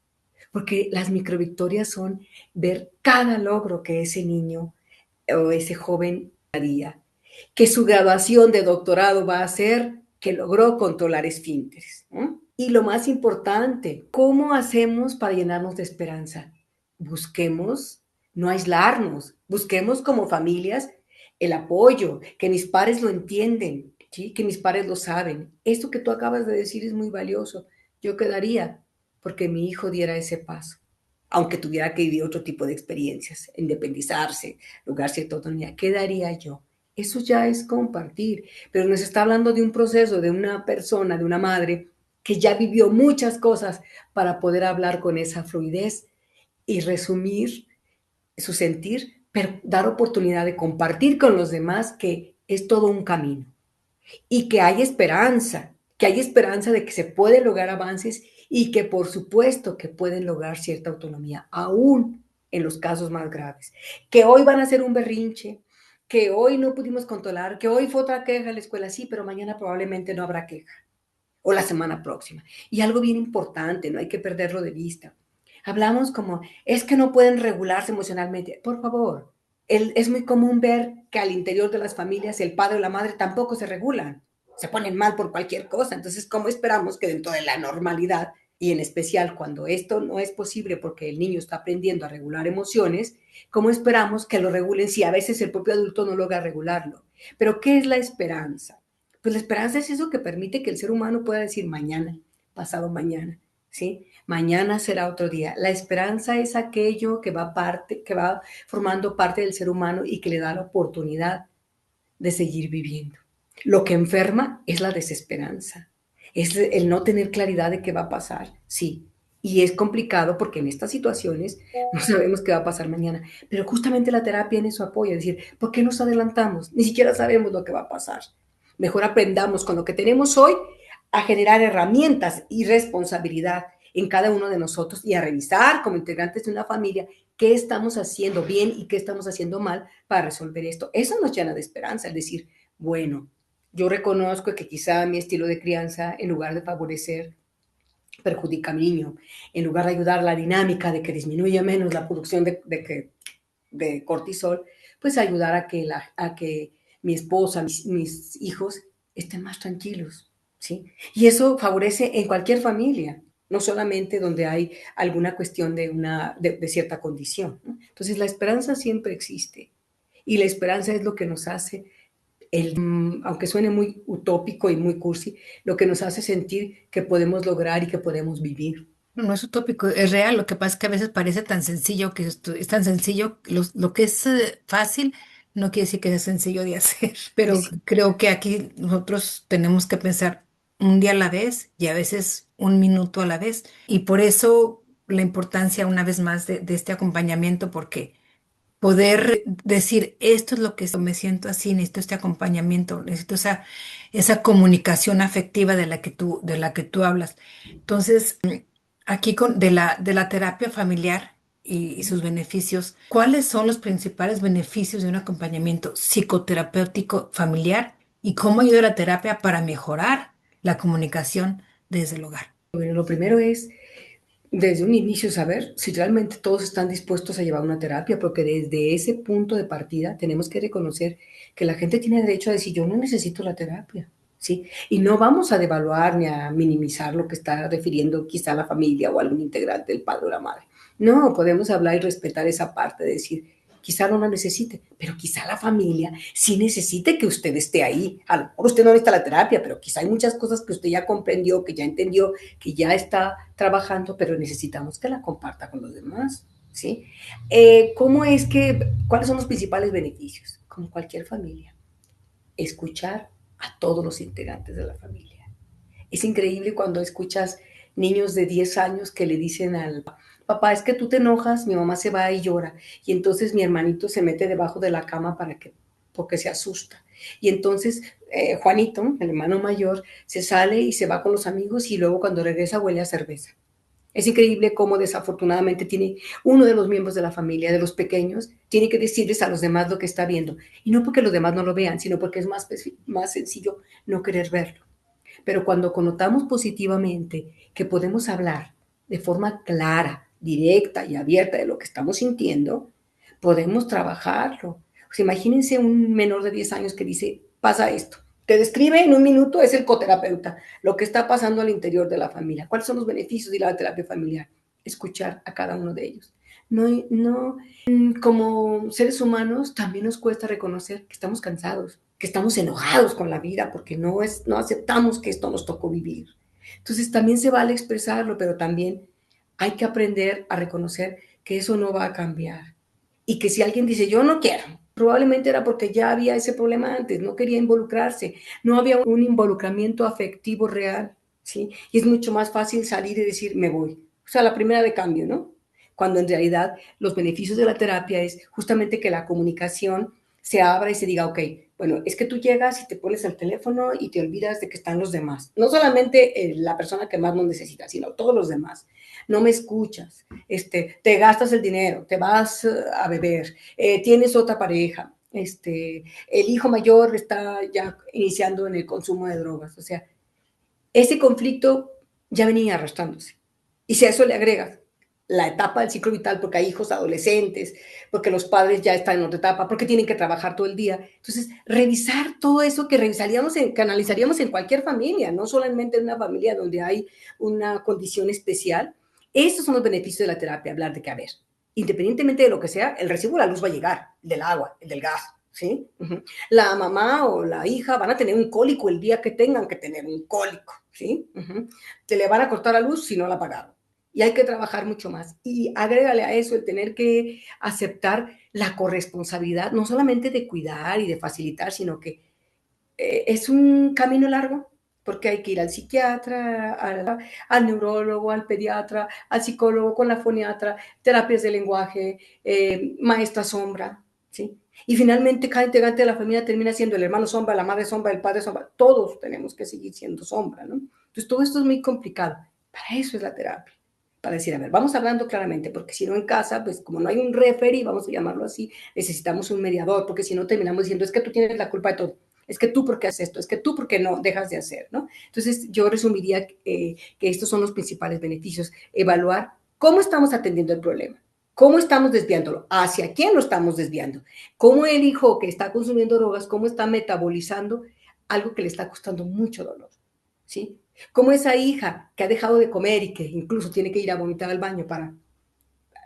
porque las microvictorias son ver cada logro que ese niño o ese joven haría, que su graduación de doctorado va a ser que logró controlar esfínteres, ¿no? Y lo más importante, ¿cómo hacemos para llenarnos de esperanza? Busquemos no aislarnos, busquemos como familias el apoyo, que mis padres lo entienden, ¿sí? Que mis padres lo saben. Esto que tú acabas de decir es muy valioso. Yo quedaría porque mi hijo diera ese paso, aunque tuviera que vivir otro tipo de experiencias, independizarse, lograr cierta autonomía, ¿qué daría yo? Eso ya es compartir, pero nos está hablando de un proceso, de una persona, de una madre que ya vivió muchas cosas para poder hablar con esa fluidez y resumir su sentir, pero dar oportunidad de compartir con los demás que es todo un camino y que hay esperanza de que se puede lograr avances y que por supuesto que pueden lograr cierta autonomía, aún en los casos más graves, que hoy van a hacer un berrinche, que hoy no pudimos controlar, que hoy fue otra queja en la escuela, sí, pero mañana probablemente no habrá queja, o la semana próxima. Y algo bien importante, no hay que perderlo de vista. Hablamos como, es que no pueden regularse emocionalmente. Por favor, es muy común ver que al interior de las familias el padre o la madre tampoco se regulan, se ponen mal por cualquier cosa. Entonces, ¿cómo esperamos que dentro de la normalidad, y en especial cuando esto no es posible porque el niño está aprendiendo a regular emociones, cómo esperamos que lo regulen si a veces el propio adulto no logra regularlo? Pero ¿qué es la esperanza? Pues la esperanza es eso que permite que el ser humano pueda decir mañana, pasado mañana, ¿sí? Mañana será otro día. La esperanza es aquello que va formando parte del ser humano y que le da la oportunidad de seguir viviendo. Lo que enferma es la desesperanza, es el no tener claridad de qué va a pasar, sí. Y es complicado porque en estas situaciones no sabemos qué va a pasar mañana. Pero justamente la terapia en eso apoya, es decir, ¿por qué nos adelantamos? Ni siquiera sabemos lo que va a pasar. Mejor aprendamos con lo que tenemos hoy a generar herramientas y responsabilidad en cada uno de nosotros y a revisar como integrantes de una familia qué estamos haciendo bien y qué estamos haciendo mal para resolver esto. Eso nos llena de esperanza, es decir, bueno, yo reconozco que quizá mi estilo de crianza, en lugar de favorecer, perjudica a mi niño, en lugar de ayudar a la dinámica de que disminuya menos la producción de cortisol, pues ayudar a que mi esposa, mis hijos estén más tranquilos, ¿sí? Y eso favorece en cualquier familia, no solamente donde hay alguna cuestión de cierta condición, ¿no? Entonces la esperanza siempre existe y la esperanza es lo que nos hace, aunque suene muy utópico y muy cursi, lo que nos hace sentir que podemos lograr y que podemos vivir. No, no es utópico, es real. Lo que pasa es que a veces parece tan sencillo que es tan sencillo. Lo que es fácil no quiere decir que sea sencillo de hacer. Pero Sí. creo que aquí nosotros tenemos que pensar un día a la vez y a veces un minuto a la vez. Y por eso la importancia, una vez más, de este acompañamiento, porque poder decir, esto es lo que me siento así, necesito este acompañamiento, necesito esa comunicación afectiva de la que tú hablas. Entonces, aquí de la terapia familiar y sus beneficios, ¿cuáles son los principales beneficios de un acompañamiento psicoterapéutico familiar y cómo ayuda la terapia para mejorar la comunicación desde el hogar? Bueno, lo primero es desde un inicio saber si realmente todos están dispuestos a llevar una terapia, porque desde ese punto de partida tenemos que reconocer que la gente tiene derecho a decir, yo no necesito la terapia, ¿sí? Y no vamos a devaluar ni a minimizar lo que está refiriendo quizá la familia o algún integrante del padre o la madre. No, podemos hablar y respetar esa parte de decir, quizá no la necesite, pero quizá la familia sí necesite que usted esté ahí. A lo mejor usted no necesita la terapia, pero quizá hay muchas cosas que usted ya comprendió, que ya entendió, que ya está trabajando, pero necesitamos que la comparta con los demás, ¿sí? ¿Cuáles son los principales beneficios? Como cualquier familia, escuchar a todos los integrantes de la familia. Es increíble cuando escuchas niños de 10 años que le dicen al papá, es que tú te enojas, mi mamá se va y llora, y entonces mi hermanito se mete debajo de la cama porque se asusta. Y entonces Juanito, el hermano mayor, se sale y se va con los amigos y luego cuando regresa huele a cerveza. Es increíble cómo desafortunadamente tiene uno de los miembros de la familia, de los pequeños, tiene que decirles a los demás lo que está viendo. Y no porque los demás no lo vean, sino porque es más sencillo no querer verlo. Pero cuando connotamos positivamente que podemos hablar de forma clara, directa y abierta de lo que estamos sintiendo, podemos trabajarlo. O sea, imagínense un menor de 10 años que dice, pasa esto. Te describe en un minuto, es el coterapeuta, lo que está pasando al interior de la familia. ¿Cuáles son los beneficios de la terapia familiar? Escuchar a cada uno de ellos. No, no, como seres humanos también nos cuesta reconocer que estamos cansados, que estamos enojados con la vida porque no aceptamos que esto nos tocó vivir. Entonces también se vale expresarlo, pero también hay que aprender a reconocer que eso no va a cambiar. Y que si alguien dice, yo no quiero, probablemente era porque ya había ese problema antes, no quería involucrarse, no había un involucramiento afectivo real, ¿sí? Y es mucho más fácil salir y decir, me voy. O sea, la primera de cambio, ¿no? Cuando en realidad los beneficios de la terapia es justamente que la comunicación se abra y se diga, ok, bueno, es que tú llegas y te pones el teléfono y te olvidas de que están los demás. No solamente la persona que más nos necesita, sino todos los demás. No me escuchas, te gastas el dinero, te vas a beber, tienes otra pareja, el hijo mayor está ya iniciando en el consumo de drogas. O sea, ese conflicto ya venía arrastrándose. Y si a eso le agregas la etapa del ciclo vital, porque hay hijos adolescentes, porque los padres ya están en otra etapa, porque tienen que trabajar todo el día. Entonces, revisar todo eso que que analizaríamos en cualquier familia, no solamente en una familia donde hay una condición especial. Estos son los beneficios de la terapia, hablar de que, a ver, independientemente de lo que sea, el recibo de la luz va a llegar, el del agua, el del gas, ¿sí? La mamá o la hija van a tener un cólico el día que tengan que tener un cólico, ¿sí? Te le van a cortar la luz si no la pagaron. Y hay que trabajar mucho más. Y agrégale a eso el tener que aceptar la corresponsabilidad, no solamente de cuidar y de facilitar, sino que es un camino largo, porque hay que ir al psiquiatra, al neurólogo, al pediatra, al psicólogo, con la foniatra, terapias de lenguaje, maestra sombra, ¿sí? Y finalmente cada integrante de la familia termina siendo el hermano sombra, la madre sombra, el padre sombra. Todos tenemos que seguir siendo sombra, ¿no? Entonces todo esto es muy complicado. Para eso es la terapia. Para decir, a ver, vamos hablando claramente, porque si no en casa, pues como no hay un referee, vamos a llamarlo así, necesitamos un mediador, porque si no terminamos diciendo, es que tú tienes la culpa de todo, es que tú por qué haces esto, es que tú por qué no dejas de hacer, ¿no? Entonces yo resumiría que estos son los principales beneficios, evaluar cómo estamos atendiendo el problema, cómo estamos desviándolo, hacia quién lo estamos desviando, cómo el hijo que está consumiendo drogas, cómo está metabolizando algo que le está costando mucho dolor, ¿sí? Como esa hija que ha dejado de comer y que incluso tiene que ir a vomitar al baño para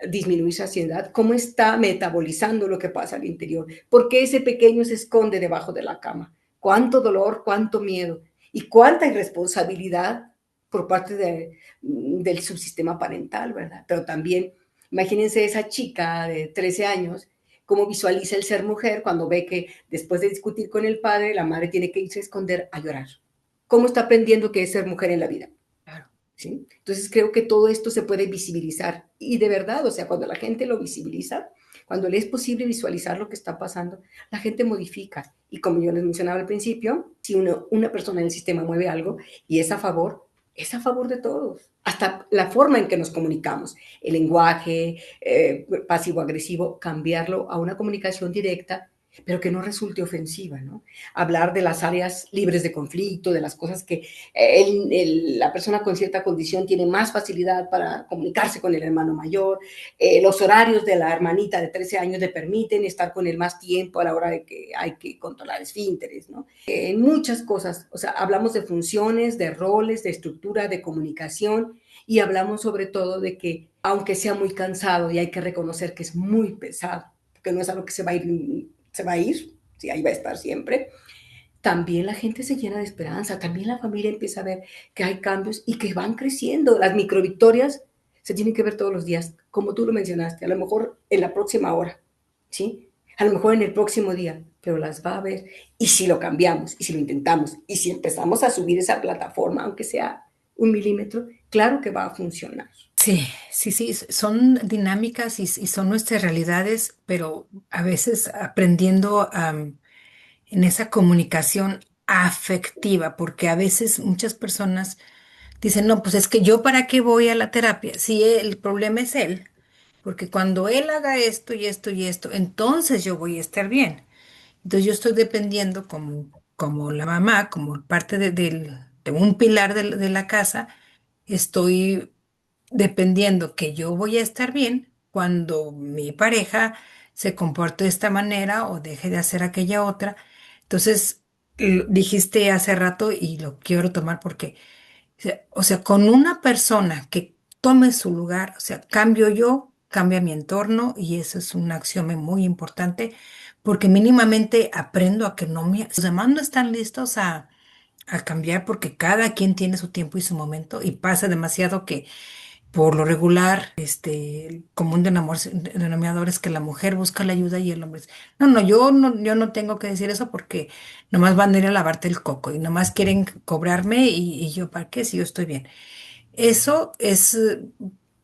disminuir saciedad, cómo está metabolizando lo que pasa al interior, por qué ese pequeño se esconde debajo de la cama, cuánto dolor, cuánto miedo y cuánta irresponsabilidad por parte del subsistema parental, ¿verdad? Pero también, imagínense esa chica de 13 años, cómo visualiza el ser mujer cuando ve que después de discutir con el padre, la madre tiene que irse a esconder a llorar. ¿Cómo está aprendiendo qué es ser mujer en la vida? Claro. ¿Sí? Entonces creo que todo esto se puede visibilizar y de verdad, o sea, cuando la gente lo visibiliza, cuando le es posible visualizar lo que está pasando, la gente modifica. Y como yo les mencionaba al principio, si una persona en el sistema mueve algo y es a favor de todos. Hasta la forma en que nos comunicamos, el lenguaje pasivo-agresivo, cambiarlo a una comunicación directa, pero que no resulte ofensiva, ¿no? Hablar de las áreas libres de conflicto, de las cosas que la persona con cierta condición tiene más facilidad para comunicarse con el hermano mayor, los horarios de la hermanita de 13 años le permiten estar con él más tiempo a la hora de que hay que controlar esfínteres, ¿no? En muchas cosas, o sea, hablamos de funciones, de roles, de estructura, de comunicación y hablamos sobre todo de que aunque sea muy cansado y hay que reconocer que es muy pesado, porque no es algo que se va a ir, sí, ahí va a estar siempre, también la gente se llena de esperanza, también la familia empieza a ver que hay cambios y que van creciendo. Las microvictorias se tienen que ver todos los días, como tú lo mencionaste, a lo mejor en la próxima hora, ¿sí? A lo mejor en el próximo día, pero las va a ver. Y si lo cambiamos, y si lo intentamos, y si empezamos a subir esa plataforma, aunque sea 1 milímetro, claro que va a funcionar. Sí, sí, sí, son dinámicas y son nuestras realidades, pero a veces aprendiendo en esa comunicación afectiva, porque a veces muchas personas dicen, no, pues es que yo para qué voy a la terapia, si el problema es él, porque cuando él haga esto y esto y esto, entonces yo voy a estar bien. Entonces yo estoy dependiendo como la mamá, como parte de un pilar de la casa, estoy dependiendo que yo voy a estar bien cuando mi pareja se comporte de esta manera o deje de hacer aquella otra. Entonces, dijiste hace rato y lo quiero tomar porque, o sea, con una persona que tome su lugar, o sea, cambio yo, cambia mi entorno y eso es un axioma muy importante porque mínimamente aprendo a que no los demás no están listos a cambiar porque cada quien tiene su tiempo y su momento y pasa demasiado que por lo regular, el común denominador es que la mujer busca la ayuda y el hombre dice, no tengo que decir eso porque nomás van a ir a lavarte el coco y nomás quieren cobrarme y yo, ¿para qué? Si yo estoy bien. Eso es,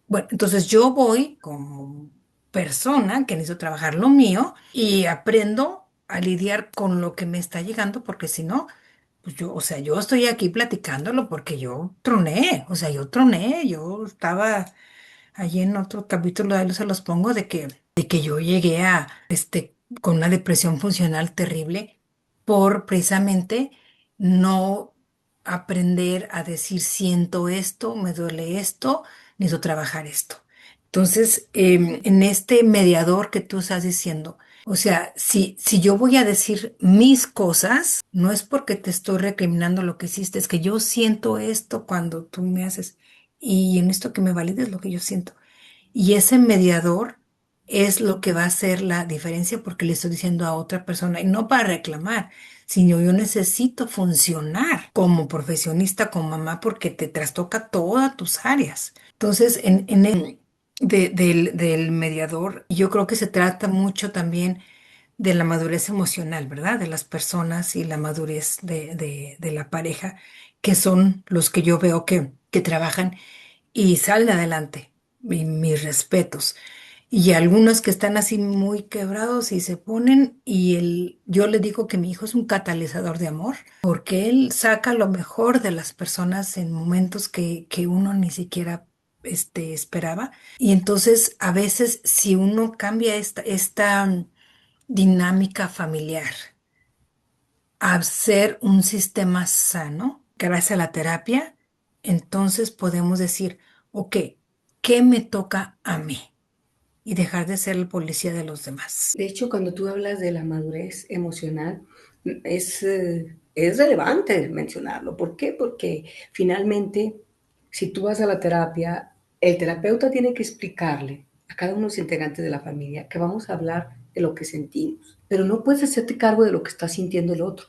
bueno, entonces yo voy como persona que necesito trabajar lo mío y aprendo a lidiar con lo que me está llegando, porque si no, pues yo, o sea, yo estoy aquí platicándolo porque yo troné, o sea, yo troné, yo estaba allí en otro capítulo, ahí se los pongo, de que yo llegué con una depresión funcional terrible por precisamente no aprender a decir siento esto, me duele esto, necesito trabajar esto. Entonces, en este mediador que tú estás diciendo, o sea, si yo voy a decir mis cosas, no es porque te estoy recriminando lo que hiciste, es que yo siento esto cuando tú me haces, y en esto que me valides lo que yo siento. Y ese mediador es lo que va a hacer la diferencia porque le estoy diciendo a otra persona, y no para reclamar, sino yo necesito funcionar como profesionista, como mamá, porque te trastoca todas tus áreas. Entonces, del mediador, yo creo que se trata mucho también de la madurez emocional, ¿verdad? De las personas y la madurez de la pareja, que son los que yo veo que trabajan y salen adelante. Mis respetos. Y algunos que están así muy quebrados y se ponen, yo le digo que mi hijo es un catalizador de amor, porque él saca lo mejor de las personas en momentos que uno ni siquiera esperaba. Y entonces, a veces, si uno cambia esta dinámica familiar a ser un sistema sano, gracias a la terapia, entonces podemos decir, ok, ¿qué me toca a mí? Y dejar de ser el policía de los demás. De hecho, cuando tú hablas de la madurez emocional, es relevante mencionarlo. ¿Por qué? Porque finalmente, si tú vas a la terapia, el terapeuta tiene que explicarle a cada uno de los integrantes de la familia que vamos a hablar de lo que sentimos, pero no puedes hacerte cargo de lo que está sintiendo el otro.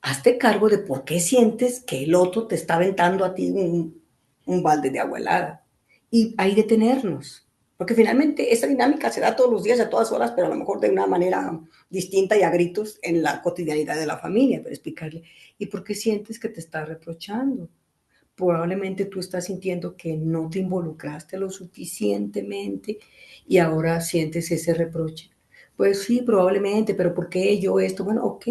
Hazte cargo de por qué sientes que el otro te está aventando a ti un balde de agua helada. Y ahí detenernos. Porque finalmente esa dinámica se da todos los días, a todas horas, pero a lo mejor de una manera distinta y a gritos en la cotidianidad de la familia. Pero explicarle, ¿y por qué sientes que te está reprochando? Probablemente tú estás sintiendo que no te involucraste lo suficientemente y ahora sientes ese reproche. Pues sí, probablemente, pero ¿por qué yo esto? Bueno, ok,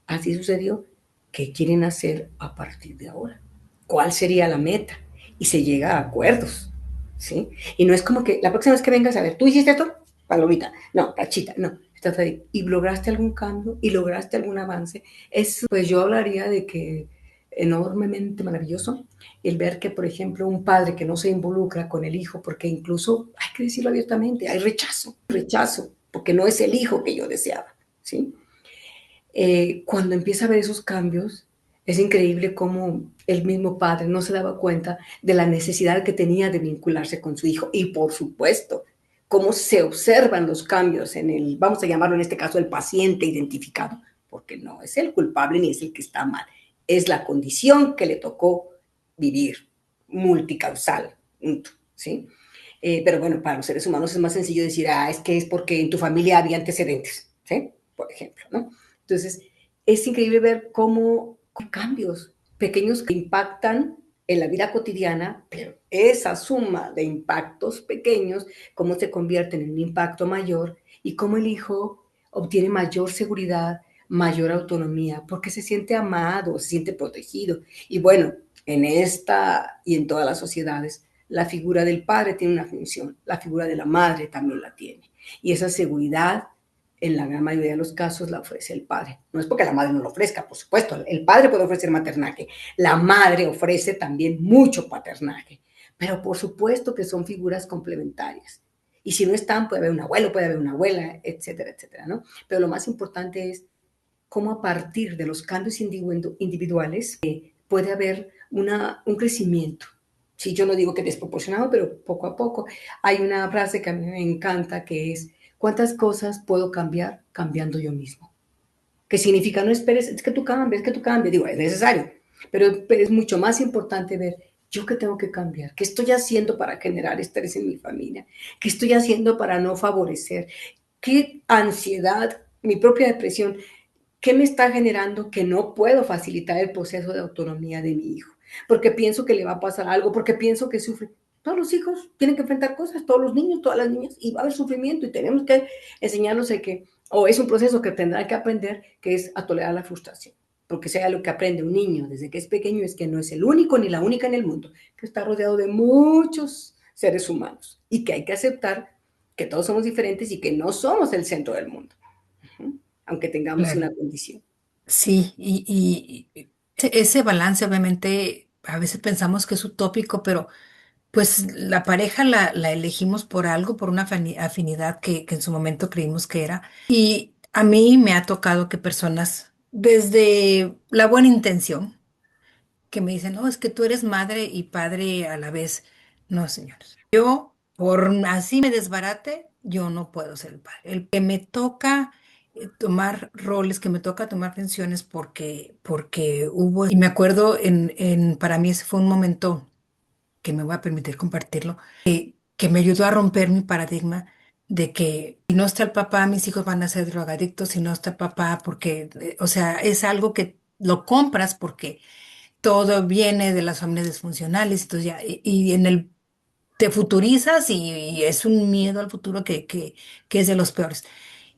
así sucedió. ¿Qué quieren hacer a partir de ahora? ¿Cuál sería la meta? Y se llega a acuerdos, ¿sí? Y no es como que la próxima vez que vengas a ver, ¿tú hiciste esto? Palomita, no, tachita, no. Estás ahí. ¿Y lograste algún cambio? ¿Y lograste algún avance? Es, pues yo hablaría de que enormemente maravilloso el ver que, por ejemplo, un padre que no se involucra con el hijo, porque incluso, hay que decirlo abiertamente, hay rechazo, porque no es el hijo que yo deseaba, ¿sí? Cuando empieza a ver esos cambios, es increíble cómo el mismo padre no se daba cuenta de la necesidad que tenía de vincularse con su hijo y, por supuesto, cómo se observan los cambios en el, vamos a llamarlo en este caso, el paciente identificado, porque no es el culpable ni es el que está mal, es la condición que le tocó vivir, multicausal, ¿sí? Pero bueno, para los seres humanos es más sencillo decir, es que es porque en tu familia había antecedentes, ¿sí? Por ejemplo, ¿no? Entonces, es increíble ver cómo cambios pequeños que impactan en la vida cotidiana, pero esa suma de impactos pequeños, cómo se convierten en un impacto mayor y cómo el hijo obtiene mayor seguridad, mayor autonomía, porque se siente amado, se siente protegido. Y bueno, en esta y en todas las sociedades, la figura del padre tiene una función, la figura de la madre también la tiene. Y esa seguridad en la gran mayoría de los casos la ofrece el padre. No es porque la madre no lo ofrezca, por supuesto. El padre puede ofrecer maternaje. La madre ofrece también mucho paternaje. Pero por supuesto que son figuras complementarias. Y si no están, puede haber un abuelo, puede haber una abuela, etcétera, etcétera, ¿no? Pero lo más importante es cómo a partir de los cambios individuales puede haber un crecimiento. Sí, yo no digo que desproporcionado, pero poco a poco. Hay una frase que a mí me encanta que es, ¿cuántas cosas puedo cambiar cambiando yo mismo? ¿Qué significa? No esperes, es que tú cambies. Digo, es necesario, pero es mucho más importante ver yo qué tengo que cambiar, qué estoy haciendo para generar estrés en mi familia, qué estoy haciendo para no favorecer, qué ansiedad, mi propia depresión, ¿qué me está generando que no puedo facilitar el proceso de autonomía de mi hijo? Porque pienso que le va a pasar algo, porque pienso que sufre. Todos los hijos tienen que enfrentar cosas, todos los niños, todas las niñas, y va a haber sufrimiento y tenemos que enseñarlos a que o es un proceso que tendrá que aprender, que es a tolerar la frustración. Porque sea lo que aprende un niño desde que es pequeño es que no es el único ni la única en el mundo, que está rodeado de muchos seres humanos y que hay que aceptar que todos somos diferentes y que no somos el centro del mundo, aunque tengamos Claro. una condición. Sí, y ese balance obviamente a veces pensamos que es utópico, pero pues la pareja la elegimos por algo, por una afinidad que en su momento creímos que era. Y a mí me ha tocado que personas, desde la buena intención, que me dicen, no, es que tú eres madre y padre a la vez. No, señores. Yo, por así me desbarate, yo no puedo ser el padre. El que me toca tomar roles, que me toca tomar pensiones porque hubo, y me acuerdo para mí ese fue un momento que me voy a permitir compartirlo, que me ayudó a romper mi paradigma de que si no está el papá, mis hijos van a ser drogadictos, si no está el papá, porque, o sea, es algo que lo compras porque todo viene de las familias disfuncionales, entonces ya, y en el te futurizas y es un miedo al futuro que es de los peores.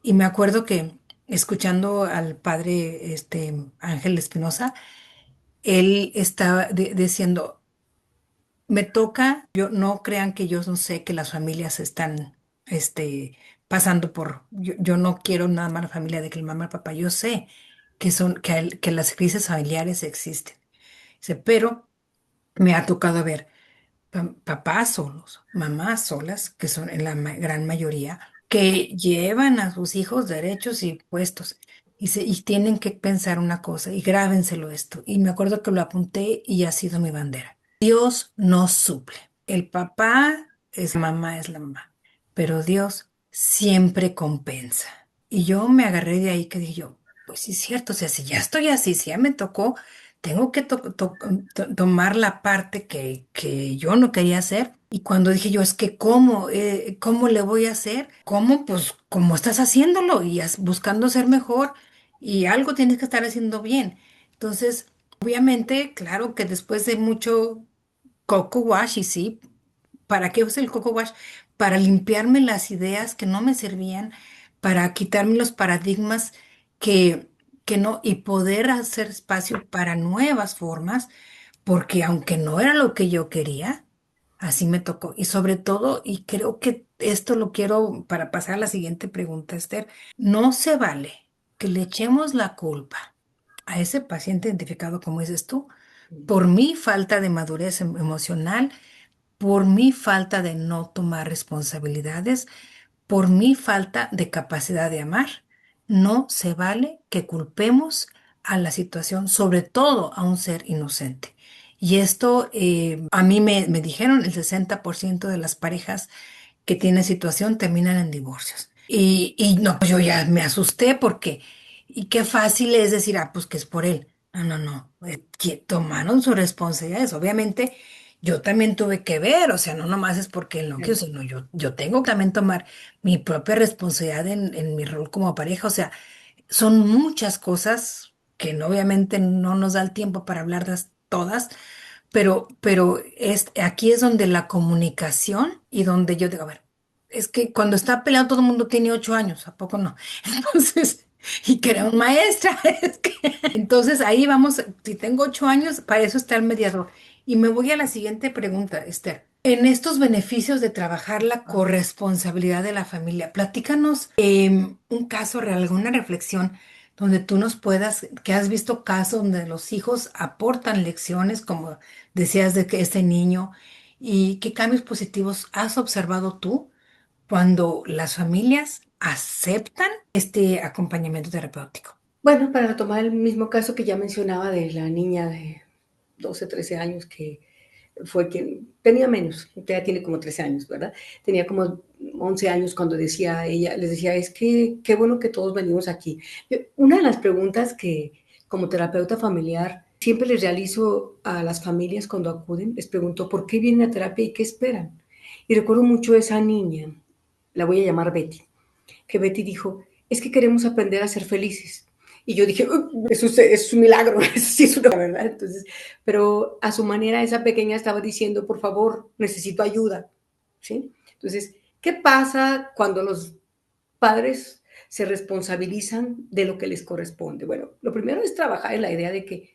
Y me acuerdo que escuchando al padre Ángel Espinosa, él estaba diciendo, me toca, yo no crean que yo no sé que las familias están pasando yo no quiero nada más la familia de que el mamá y el papá, yo sé que las crisis familiares existen. Dice, pero me ha tocado ver papás solos, mamás solas, que son en la gran mayoría, que llevan a sus hijos derechos y puestos y tienen que pensar una cosa y grábenselo esto. Y me acuerdo que lo apunté y ha sido mi bandera. Dios no suple. El papá es mamá, es la mamá, pero Dios siempre compensa. Y yo me agarré de ahí que dije yo, pues sí es cierto, o sea, si ya estoy así, si ya me tocó, tengo que tomar la parte que yo no quería hacer. Y cuando dije yo, es que ¿cómo le voy a hacer? ¿Cómo? Pues como estás haciéndolo y buscando ser mejor y algo tienes que estar haciendo bien. Entonces, obviamente, claro que después de mucho coco wash, y sí, ¿para qué uso el coco wash? Para limpiarme las ideas que no me servían, para quitarme los paradigmas que, que no, y poder hacer espacio para nuevas formas, porque aunque no era lo que yo quería, así me tocó. Y sobre todo, y creo que esto lo quiero para pasar a la siguiente pregunta, Esther, no se vale que le echemos la culpa a ese paciente identificado, como dices tú, por mi falta de madurez emocional, por mi falta de no tomar responsabilidades, por mi falta de capacidad de amar. No se vale que culpemos a la situación, sobre todo a un ser inocente. Y esto a mí me dijeron, el 60% de las parejas que tienen situación terminan en divorcios. Y no, pues yo ya me asusté porque, y qué fácil es decir, ah, pues que es por él. No, no, no, que tomaron sus responsabilidades. Obviamente, yo también tuve que ver, o sea, no nomás es porque él no quiso, sino yo tengo que también tomar mi propia responsabilidad en mi rol como pareja. O sea, son muchas cosas que obviamente no nos da el tiempo para hablarlas todas, pero aquí es donde la comunicación y donde yo digo, a ver, es que cuando está peleando todo el mundo tiene 8 años, ¿a poco no? Entonces, y que era un maestra, entonces ahí vamos, si tengo 8 años, para eso está el mediador. Y me voy a la siguiente pregunta, Esther. En estos beneficios de trabajar la corresponsabilidad de la familia, platícanos un caso real, alguna reflexión donde tú nos puedas, que has visto casos donde los hijos aportan lecciones, como decías de que este niño, y qué cambios positivos has observado tú cuando las familias aceptan este acompañamiento terapéutico. Bueno, para tomar el mismo caso que ya mencionaba de la niña de 12, 13 años que fue quien tenía menos, ya tiene como 13 años, ¿verdad? Tenía como 11 años cuando decía ella, les decía, es que qué bueno que todos venimos aquí. Una de las preguntas que como terapeuta familiar siempre les realizo a las familias cuando acuden, les pregunto, ¿por qué vienen a terapia y qué esperan? Y recuerdo mucho a esa niña, la voy a llamar Betty, que Betty dijo, es que queremos aprender a ser felices. Y yo dije, eso es un milagro, eso sí es una verdad. Entonces, pero a su manera esa pequeña estaba diciendo, por favor, necesito ayuda. ¿Sí? Entonces, ¿qué pasa cuando los padres se responsabilizan de lo que les corresponde. Bueno, lo primero es trabajar en la idea de que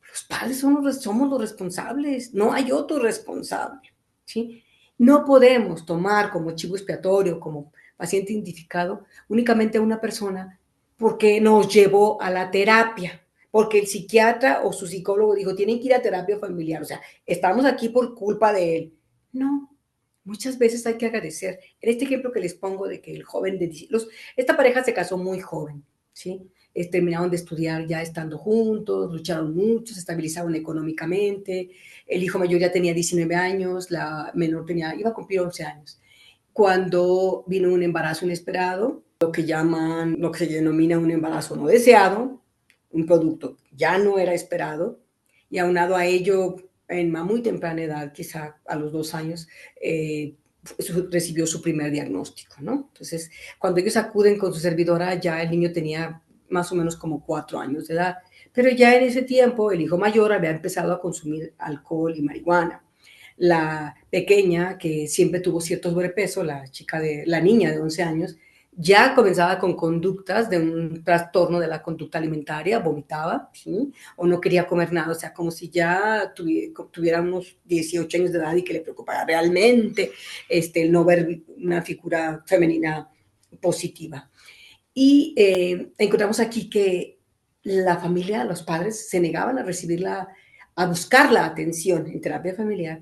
los padres somos los responsables, no hay otro responsable, ¿sí? No podemos tomar como chivo expiatorio, como paciente identificado, únicamente a una persona porque nos llevó a la terapia, porque el psiquiatra o su psicólogo dijo, tienen que ir a terapia familiar, o sea, estamos aquí por culpa de él. No, muchas veces hay que agradecer. En este ejemplo que les pongo de que el joven esta pareja se casó muy joven, ¿sí? Terminaron de estudiar ya estando juntos, lucharon mucho, se estabilizaron económicamente. El hijo mayor ya tenía 19 años, la menor iba a cumplir 11 años. Cuando vino un embarazo inesperado, lo que se denomina un embarazo no deseado, un producto ya no era esperado, y aunado a ello, en muy temprana edad, quizá a los 2 años, recibió su primer diagnóstico, ¿no? Entonces, cuando ellos acuden con su servidora, ya el niño tenía más o menos como 4 años de edad, pero ya en ese tiempo el hijo mayor había empezado a consumir alcohol y marihuana. La pequeña, que siempre tuvo cierto sobrepeso, la niña de 11 años, ya comenzaba con conductas de un trastorno de la conducta alimentaria, vomitaba, ¿sí? O no quería comer nada, o sea, como si ya tuviera unos 18 años de edad y que le preocupara realmente el no ver una figura femenina positiva. Y encontramos aquí que la familia, los padres se negaban a a buscar la atención en terapia familiar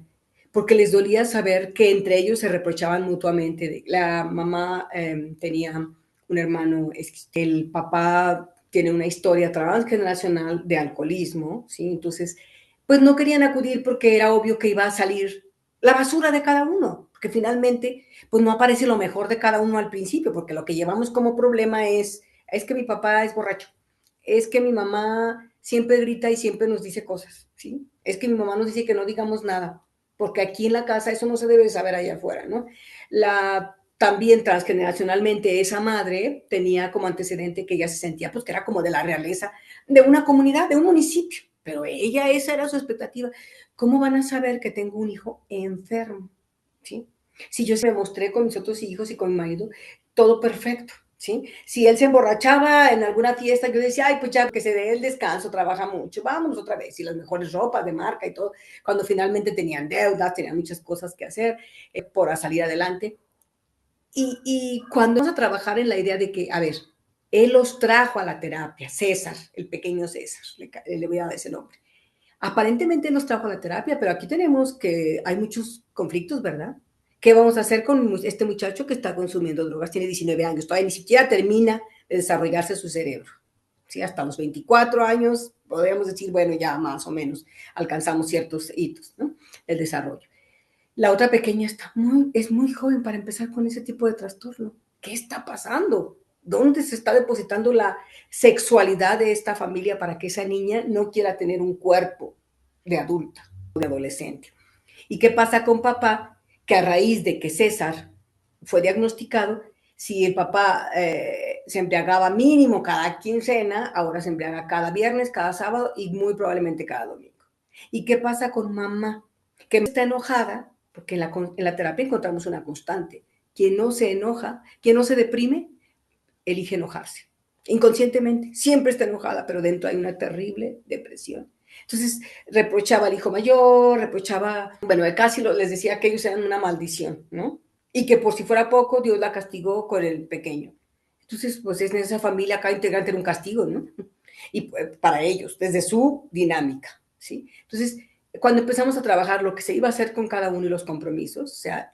porque les dolía saber que entre ellos se reprochaban mutuamente. La mamá tenía un hermano, el papá tiene una historia transgeneracional de alcoholismo, ¿sí? Entonces, pues no querían acudir porque era obvio que iba a salir la basura de cada uno, porque finalmente, pues no aparece lo mejor de cada uno al principio, porque lo que llevamos como problema es que mi papá es borracho, es que mi mamá siempre grita y siempre nos dice cosas, ¿sí? Es que mi mamá nos dice que no digamos nada, porque aquí en la casa eso no se debe saber allá afuera, ¿no? También transgeneracionalmente esa madre tenía como antecedente que ella se sentía pues que era como de la realeza de una comunidad, de un municipio, pero esa era su expectativa. ¿Cómo van a saber que tengo un hijo enfermo? ¿Sí? Si yo me mostré con mis otros hijos y con mi marido, todo perfecto, ¿sí? Si él se emborrachaba en alguna fiesta, yo decía, ay, pues ya que se dé el descanso, trabaja mucho, vámonos otra vez, y las mejores ropas de marca y todo, cuando finalmente tenían deudas, tenían muchas cosas que hacer por salir adelante. Y cuando vamos a trabajar en la idea de que, a ver, él los trajo a la terapia, César, el pequeño César, le voy a dar ese nombre. Aparentemente nos trajo a la terapia, pero aquí tenemos que hay muchos conflictos, ¿verdad? ¿Qué vamos a hacer con este muchacho que está consumiendo drogas? Tiene 19 años, todavía ni siquiera termina de desarrollarse su cerebro. ¿Sí? Hasta los 24 años podríamos decir, bueno, ya más o menos alcanzamos ciertos hitos, ¿no? El desarrollo. La otra pequeña es muy joven para empezar con ese tipo de trastorno. ¿Qué está pasando? ¿Dónde se está depositando la sexualidad de esta familia para que esa niña no quiera tener un cuerpo de adulta o de adolescente? ¿Y qué pasa con papá? Que a raíz de que César fue diagnosticado, si el papá se embriagaba mínimo cada quincena, ahora se embriaga cada viernes, cada sábado y muy probablemente cada domingo. ¿Y qué pasa con mamá? Que está enojada, porque en la terapia encontramos una constante. Quien no se enoja, quien no se deprime, elige enojarse. Inconscientemente, siempre está enojada, pero dentro hay una terrible depresión. Entonces, reprochaba al hijo mayor, bueno, casi les decía que ellos eran una maldición, ¿no? Y que por si fuera poco, Dios la castigó con el pequeño. Entonces, pues en esa familia cada integrante era un castigo, ¿no? Y para ellos, desde su dinámica, ¿sí? Entonces, cuando empezamos a trabajar lo que se iba a hacer con cada uno y los compromisos, o sea,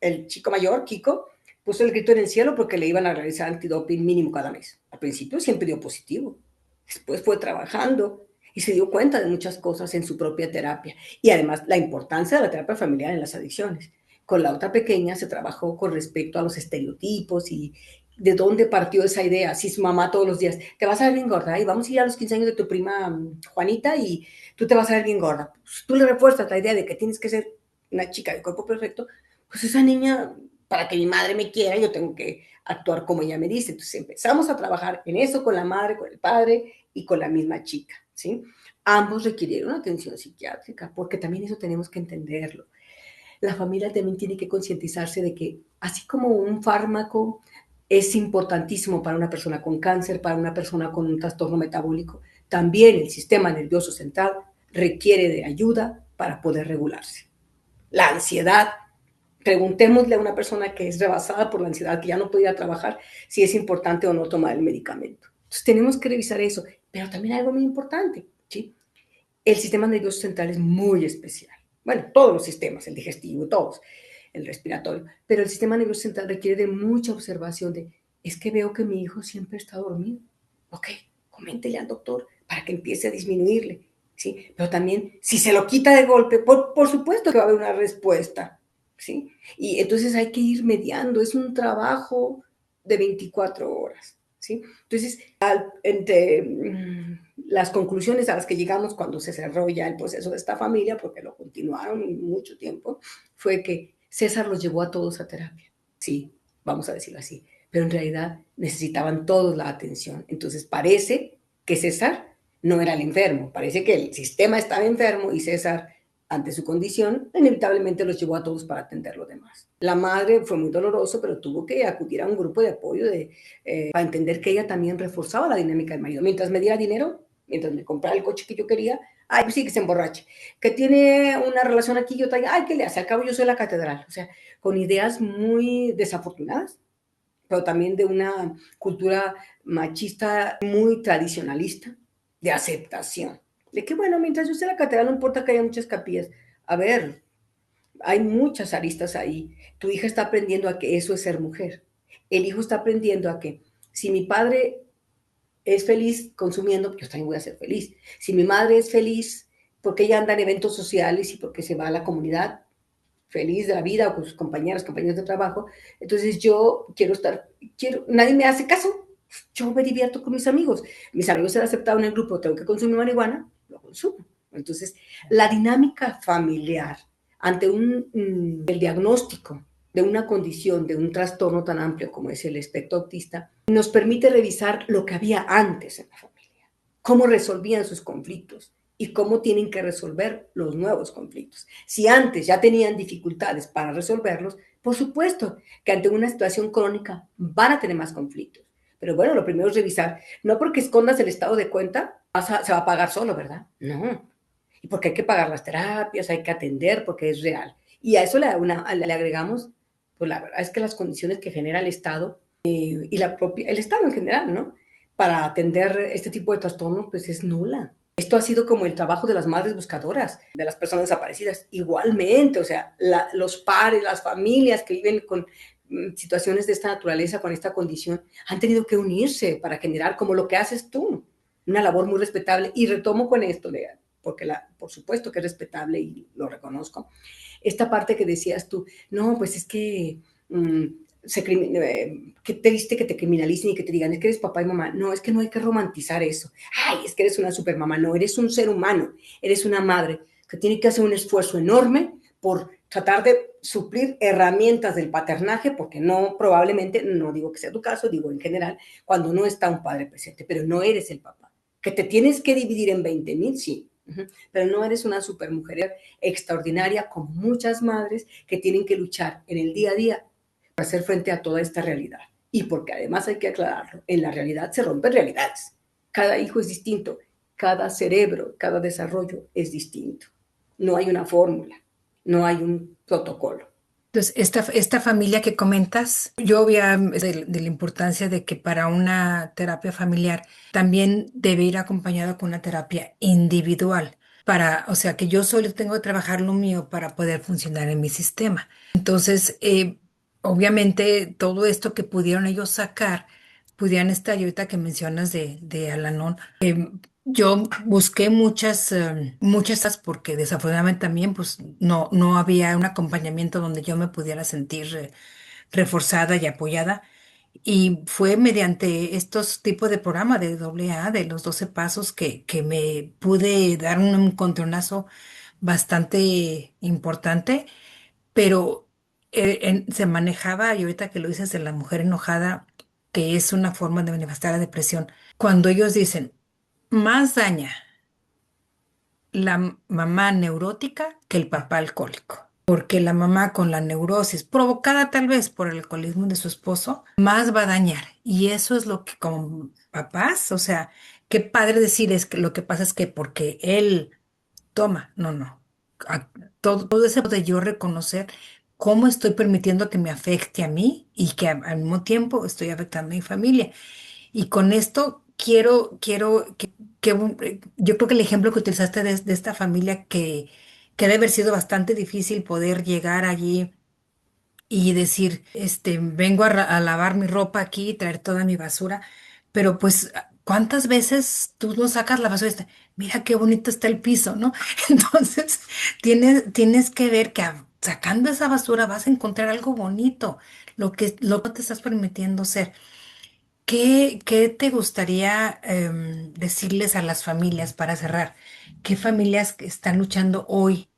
el chico mayor, Kiko, puso el grito en el cielo porque le iban a realizar antidoping mínimo cada mes. Al principio siempre dio positivo. Después fue trabajando y se dio cuenta de muchas cosas en su propia terapia. Y además la importancia de la terapia familiar en las adicciones. Con la otra pequeña se trabajó con respecto a los estereotipos y de dónde partió esa idea. Si su mamá todos los días, te vas a ver bien gorda y vamos a ir a los 15 años de tu prima Juanita y tú te vas a ver bien gorda. Pues tú le refuerzas la idea de que tienes que ser una chica de cuerpo perfecto, pues esa niña, para que mi madre me quiera, yo tengo que actuar como ella me dice. Entonces empezamos a trabajar en eso con la madre, con el padre y con la misma chica, ¿sí? Ambos requirieron atención psiquiátrica, porque también eso tenemos que entenderlo. La familia también tiene que concientizarse de que, así como un fármaco es importantísimo para una persona con cáncer, para una persona con un trastorno metabólico. También el sistema nervioso central requiere de ayuda para poder regularse. La ansiedad, preguntémosle a una persona que es rebasada por la ansiedad, que ya no puede ir a trabajar, si es importante o no tomar el medicamento. Entonces tenemos que revisar eso, pero también algo muy importante, ¿sí? El sistema nervioso central es muy especial. Bueno, todos los sistemas, el digestivo, todos, el respiratorio, pero el sistema nervioso central requiere de mucha observación de, es que veo que mi hijo siempre está dormido. Ok, coméntele al doctor para que empiece a disminuirle, ¿sí? Pero también, si se lo quita de golpe, por supuesto que va a haber una respuesta, ¿sí? Y entonces hay que ir mediando, es un trabajo de 24 horas, ¿sí? Entonces, entre las conclusiones a las que llegamos cuando se cerró ya el proceso de esta familia, porque lo continuaron mucho tiempo, fue que César los llevó a todos a terapia. Sí, vamos a decirlo así. Pero en realidad necesitaban todos la atención. Entonces parece que César no era el enfermo, parece que el sistema estaba enfermo y César, ante su condición, inevitablemente los llevó a todos para atender los demás. La madre fue muy doloroso, pero tuvo que acudir a un grupo de apoyo para entender que ella también reforzaba la dinámica del marido. Mientras me diera dinero, mientras me comprara el coche que yo quería, ay, pues sí, que se emborrache. Que tiene una relación aquí y otra allá, ay, ¿qué le hace? Al cabo yo soy la catedral. O sea, con ideas muy desafortunadas, pero también de una cultura machista muy tradicionalista, de aceptación. De que, bueno, mientras yo sea la catedral, no importa que haya muchas capillas. A ver, hay muchas aristas ahí. Tu hija está aprendiendo a que eso es ser mujer. El hijo está aprendiendo a que si mi padre es feliz consumiendo, yo también voy a ser feliz. Si mi madre es feliz porque ella anda en eventos sociales y porque se va a la comunidad feliz de la vida o con sus compañeras, compañeros de trabajo, entonces yo nadie me hace caso. Yo me divierto con mis amigos. Mis amigos se han aceptado en el grupo, tengo que consumir marihuana, lo consumo. Entonces, la dinámica familiar ante el diagnóstico de una condición, de un trastorno tan amplio como es el espectro autista, nos permite revisar lo que había antes en la familia, cómo resolvían sus conflictos y cómo tienen que resolver los nuevos conflictos. Si antes ya tenían dificultades para resolverlos, por supuesto que ante una situación crónica van a tener más conflictos. Pero bueno, lo primero es revisar, no porque escondas el estado de cuenta, se va a pagar solo, ¿verdad? No. Y porque hay que pagar las terapias, hay que atender porque es real. Y a eso le agregamos, pues la verdad es que las condiciones que genera el Estado y el Estado en general, ¿no? Para atender este tipo de trastornos, pues es nula. Esto ha sido como el trabajo de las madres buscadoras, de las personas desaparecidas. Igualmente, o sea, los pares, las familias que viven con situaciones de esta naturaleza, con esta condición, han tenido que unirse para generar como lo que haces tú, una labor muy respetable. Y retomo con esto, porque por supuesto que es respetable y lo reconozco. Esta parte que decías tú, no, pues es que qué triste que te criminalicen y que te digan, es que eres papá y mamá. No, es que no hay que romantizar eso. Ay, es que eres una supermamá. No, eres un ser humano, eres una madre que tiene que hacer un esfuerzo enorme por tratar de suplir herramientas del paternaje, porque no, probablemente, no digo que sea tu caso, digo en general, cuando no está un padre presente, pero no eres el papá. Que te tienes que dividir en 20,000, sí, pero no eres una supermujer extraordinaria como muchas madres que tienen que luchar en el día a día para hacer frente a toda esta realidad. Y porque además hay que aclararlo, en la realidad se rompen realidades. Cada hijo es distinto, cada cerebro, cada desarrollo es distinto. No hay una fórmula, no hay un protocolo. Entonces, esta familia que comentas, yo había de la importancia de que para una terapia familiar también debe ir acompañado con una terapia individual. O sea, que yo solo tengo que trabajar lo mío para poder funcionar en mi sistema. Entonces, obviamente, todo esto que pudieron ellos sacar, pudieran estar, y ahorita que mencionas de Al-Anon, yo busqué muchas porque desafortunadamente también pues no había un acompañamiento donde yo me pudiera sentir reforzada y apoyada. Y fue mediante estos tipos de programas de AA, de los 12 pasos, que me pude dar un encontronazo bastante importante, pero se manejaba, y ahorita que lo dices de la mujer enojada, que es una forma de manifestar la depresión, cuando ellos dicen, más daña la mamá neurótica que el papá alcohólico. porque la mamá con la neurosis, provocada tal vez por el alcoholismo de su esposo, más va a dañar. Y eso es lo que como papás, o sea, qué padre decir es que lo que pasa es que porque él toma, no, no. Todo ese de yo reconocer cómo estoy permitiendo que me afecte a mí y que al mismo tiempo estoy afectando a mi familia. Y con esto quiero yo creo que el ejemplo que utilizaste de esta familia que debe haber sido bastante difícil poder llegar allí y decir, vengo a lavar mi ropa aquí y traer toda mi basura, pero pues, ¿cuántas veces tú no sacas la basura y mira qué bonito está el piso, ¿no? Entonces, tienes que ver que sacando esa basura vas a encontrar algo bonito, lo que te estás permitiendo ser. ¿Qué te gustaría decirles a las familias para cerrar? ¿Qué familias que están luchando hoy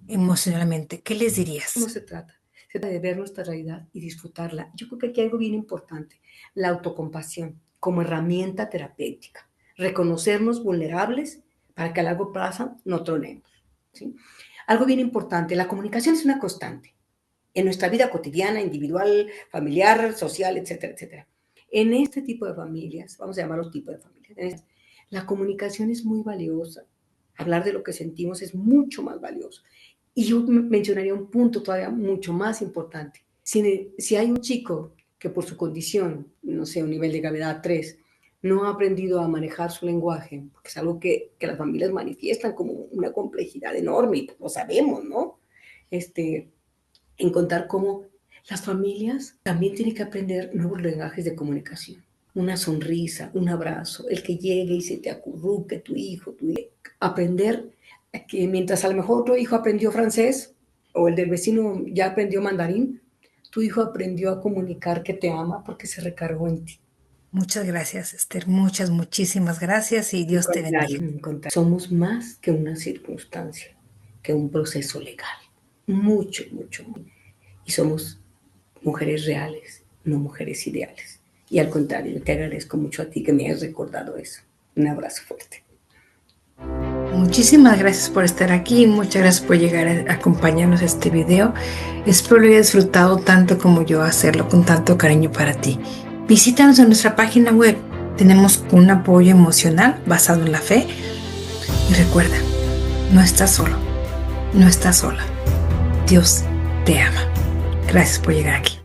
emocionalmente? ¿Qué les No dirías? se trata. Se trata de ver nuestra realidad y disfrutarla. Yo creo que aquí hay algo bien importante, la autocompasión como herramienta terapéutica. Reconocernos vulnerables para que a largo plazo no tronemos. ¿Sí? Algo bien importante, la comunicación es una constante en nuestra vida cotidiana, individual, familiar, social, etcétera, etcétera. En este tipo de familias, vamos a llamarlos tipo de familias, la comunicación es muy valiosa. Hablar de lo que sentimos es mucho más valioso. Y yo mencionaría un punto todavía mucho más importante. Si hay un chico que por su condición, no sé, un nivel de gravedad 3, no ha aprendido a manejar su lenguaje, porque es algo que las familias manifiestan como una complejidad enorme, y lo sabemos, ¿no? Encontrar cómo las familias también tienen que aprender nuevos lenguajes de comunicación. Una sonrisa, un abrazo, el que llegue y se te acurruque tu hijo, aprender que mientras a lo mejor otro hijo aprendió francés o el del vecino ya aprendió mandarín, tu hijo aprendió a comunicar que te ama porque se recargó en ti. Muchas gracias, Esther. Muchísimas gracias y En Dios te bendiga. contrario, somos más que una circunstancia, que un proceso legal. Mucho, mucho. Y somos mujeres reales, no mujeres ideales. Y al contrario, te agradezco mucho a ti que me hayas recordado eso. Un abrazo fuerte. Muchísimas gracias por estar aquí, muchas gracias por llegar a acompañarnos a este video. Espero lo hayas disfrutado tanto como yo hacerlo con tanto cariño para ti. Visítanos en nuestra página web. Tenemos un apoyo emocional basado en la fe. Y recuerda, no estás solo, no estás sola. Dios te ama. Gracias por llegar aquí.